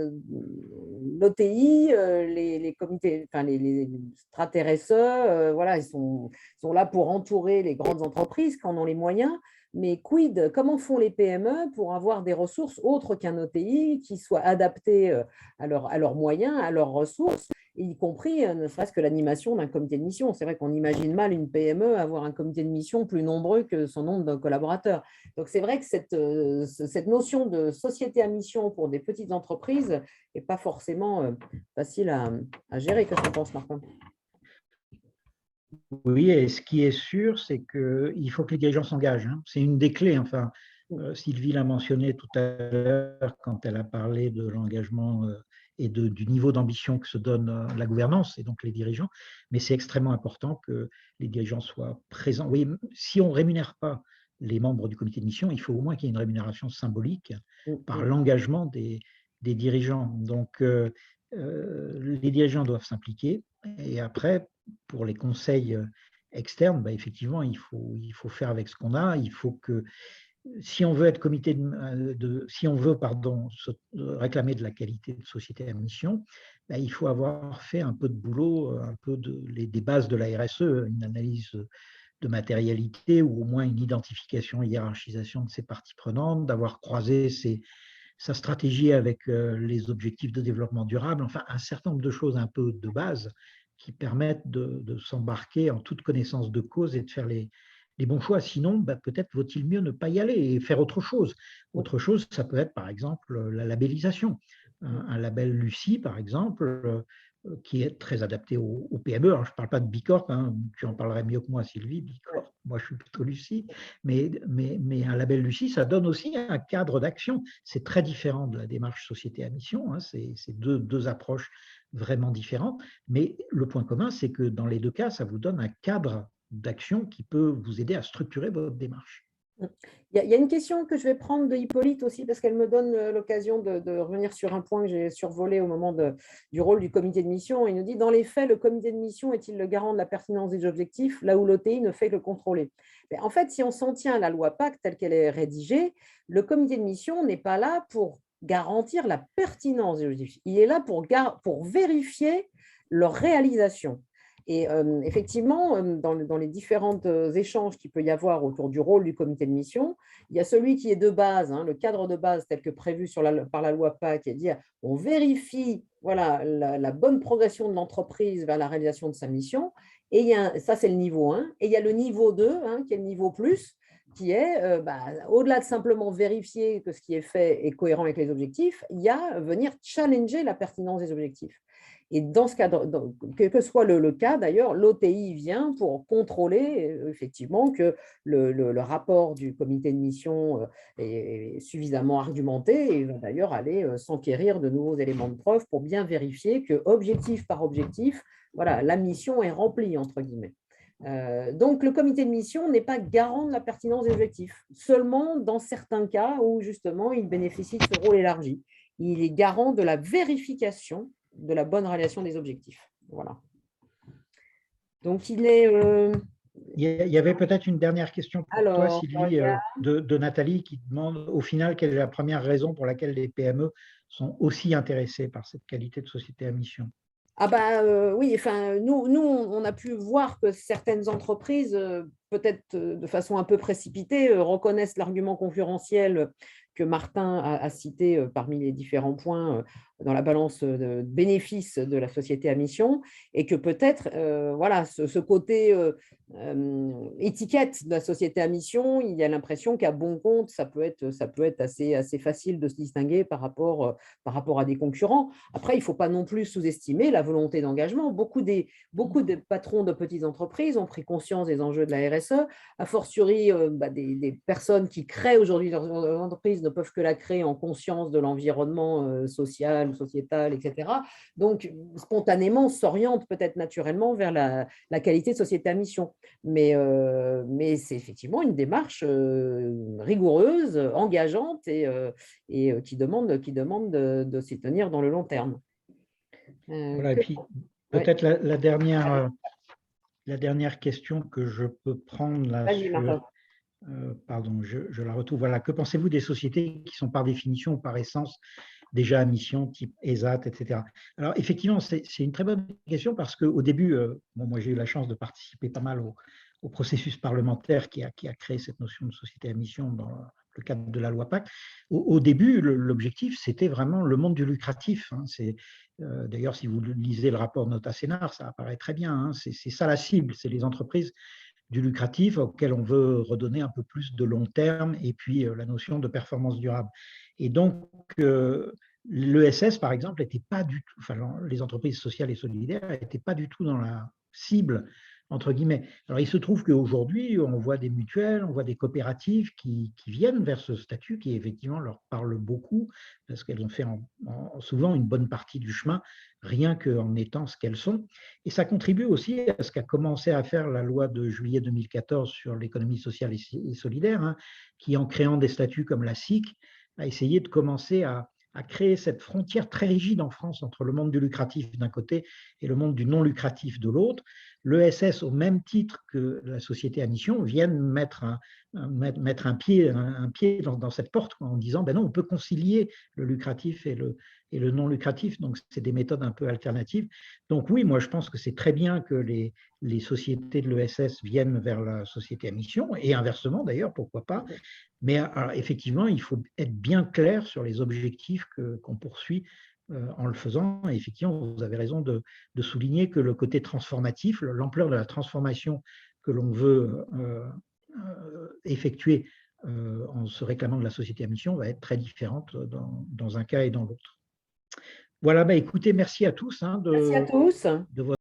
l'OTI, les comités, enfin les strat RSE, voilà, ils sont là pour entourer les grandes entreprises qui en ont les moyens. Mais quid, comment font les PME pour avoir des ressources autres qu'un OTI qui soient adaptées à leurs moyens, à leurs ressources, y compris ne serait-ce que l'animation d'un comité de mission. C'est vrai qu'on imagine mal une PME avoir un comité de mission plus nombreux que son nombre de collaborateurs. Donc, c'est vrai que cette notion de société à mission pour des petites entreprises n'est pas forcément facile à gérer. Qu'est-ce que tu en penses, Martin ? Oui, et ce qui est sûr, c'est qu'il faut que les dirigeants s'engagent. Hein. C'est une des clés. Enfin, Sylvie l'a mentionné tout à l'heure quand elle a parlé de l'engagement et du niveau d'ambition que se donne la gouvernance et donc les dirigeants. Mais c'est extrêmement important que les dirigeants soient présents. Oui, si on ne rémunère pas les membres du comité de mission, il faut au moins qu'il y ait une rémunération symbolique par l'engagement des dirigeants. Donc, les dirigeants doivent s'impliquer. Et après, pour les conseils externes, bah, effectivement, il faut faire avec ce qu'on a. Il faut que, si on veut être si on veut réclamer de la qualité de société à mission, bah, il faut avoir fait un peu de boulot, un peu des bases de la RSE, une analyse de matérialité ou au moins une identification et hiérarchisation de ses parties prenantes, d'avoir croisé sa stratégie avec les objectifs de développement durable, enfin un certain nombre de choses un peu de base qui permettent de s'embarquer en toute connaissance de cause et de faire les bons choix. Sinon, bah, peut-être vaut-il mieux ne pas y aller et faire autre chose. Autre chose, ça peut être par exemple la labellisation. Un label Lucie, par exemple, qui est très adapté aux PME. Alors, je ne parle pas de Bicorp, hein, tu en parlerais mieux que moi, Sylvie, Bicorp. Moi, je suis plutôt Lucie. Mais un label Lucie, ça donne aussi un cadre d'action. C'est très différent de la démarche société à mission. Hein, c'est deux approches vraiment différentes. Mais le point commun, c'est que dans les deux cas, ça vous donne un cadre d'action qui peut vous aider à structurer votre démarche. Il y a une question que je vais prendre de Hippolyte aussi, parce qu'elle me donne l'occasion de revenir sur un point que j'ai survolé au moment du rôle du comité de mission. Il nous dit, dans les faits, le comité de mission est-il le garant de la pertinence des objectifs, là où l'OTI ne fait que le contrôler ? Mais en fait, si on s'en tient à la loi PACTE telle qu'elle est rédigée, le comité de mission n'est pas là pour garantir la pertinence des objectifs. Il est là pour vérifier leur réalisation. Et effectivement, dans les différents échanges qu'il peut y avoir autour du rôle du comité de mission, il y a celui qui est de base, le cadre de base tel que prévu par la loi PAC, qui est de dire on vérifie voilà, la bonne progression de l'entreprise vers la réalisation de sa mission. Et ça, c'est le niveau 1. Et il y a le niveau 2, qui est le niveau plus, qui est, au-delà de simplement vérifier que ce qui est fait est cohérent avec les objectifs, il y a venir challenger la pertinence des objectifs. Et dans ce cadre, quel que soit le cas d'ailleurs, l'OTI vient pour contrôler effectivement que le rapport du comité de mission est suffisamment argumenté et va d'ailleurs aller s'enquérir de nouveaux éléments de preuve pour bien vérifier que, objectif par objectif, voilà, la mission est remplie, entre guillemets. Donc, le comité de mission n'est pas garant de la pertinence des objectifs, seulement dans certains cas où justement il bénéficie de ce rôle élargi. Il est garant de la vérification de la bonne réalisation des objectifs. Voilà. Donc, il est… Il y avait peut-être une dernière question pour toi, Sylvie, de Nathalie, qui demande au final quelle est la première raison pour laquelle les PME sont aussi intéressées par cette qualité de société à mission. Oui, enfin, nous, on a pu voir que certaines entreprises, peut-être de façon un peu précipitée, reconnaissent l'argument concurrentiel que Martin a cité parmi les différents points dans la balance de bénéfices de la société à mission, et que peut-être, voilà, ce côté étiquette de la société à mission, il y a l'impression qu'à bon compte, ça peut être assez facile de se distinguer par rapport à des concurrents. Après, il ne faut pas non plus sous-estimer la volonté d'engagement. Beaucoup de patrons de petites entreprises ont pris conscience des enjeux de la RSE, a fortiori des personnes qui créent aujourd'hui leurs entreprises ne peuvent que la créer en conscience de l'environnement social, sociétal, etc. Donc, spontanément, s'orientent peut-être naturellement vers la qualité de société à mission. Mais c'est effectivement une démarche rigoureuse, engageante et qui demande de s'y tenir dans le long terme. Voilà, et puis peut-être la dernière question que je peux prendre là sur… pardon, je la retrouve. Voilà, que pensez-vous des sociétés qui sont par définition ou par essence déjà à mission, type ESAT, etc. Alors, effectivement, c'est une très bonne question parce qu'au début, moi, j'ai eu la chance de participer pas mal au processus parlementaire qui a créé cette notion de société à mission dans le cadre de la loi PAC. Au début, l'objectif, c'était vraiment le monde du lucratif. D'ailleurs, si vous lisez le rapport Nota Senar, ça apparaît très bien. C'est ça la cible, c'est les entreprises du lucratif auquel on veut redonner un peu plus de long terme et puis la notion de performance durable. Et donc, l'ESS, par exemple, n'était pas du tout, enfin, les entreprises sociales et solidaires n'étaient pas du tout dans la cible, entre guillemets. Alors, il se trouve qu'aujourd'hui, on voit des mutuelles, on voit des coopératives qui viennent vers ce statut qui, effectivement, leur parle beaucoup parce qu'elles ont fait souvent une bonne partie du chemin, rien qu'en étant ce qu'elles sont. Et ça contribue aussi à ce qu'a commencé à faire la loi de juillet 2014 sur l'économie sociale et solidaire, qui, en créant des statuts comme la SIC, a essayé de commencer à créer cette frontière très rigide en France entre le monde du lucratif d'un côté et le monde du non lucratif de l'autre. L'ESS, au même titre que la société à mission, viennent mettre un pied dans cette porte en disant ben non, on peut concilier le lucratif et le non lucratif, donc c'est des méthodes un peu alternatives. Donc oui, moi je pense que c'est très bien que les sociétés de l'ESS viennent vers la société à mission, et inversement d'ailleurs, pourquoi pas. Mais alors, effectivement, il faut être bien clair sur les objectifs qu'on poursuit en le faisant. Et effectivement, vous avez raison de souligner que le côté transformatif, l'ampleur de la transformation que l'on veut effectuer en se réclamant de la société à mission va être très différente dans un cas et dans l'autre. Voilà, écoutez, merci à tous merci à tous. de votre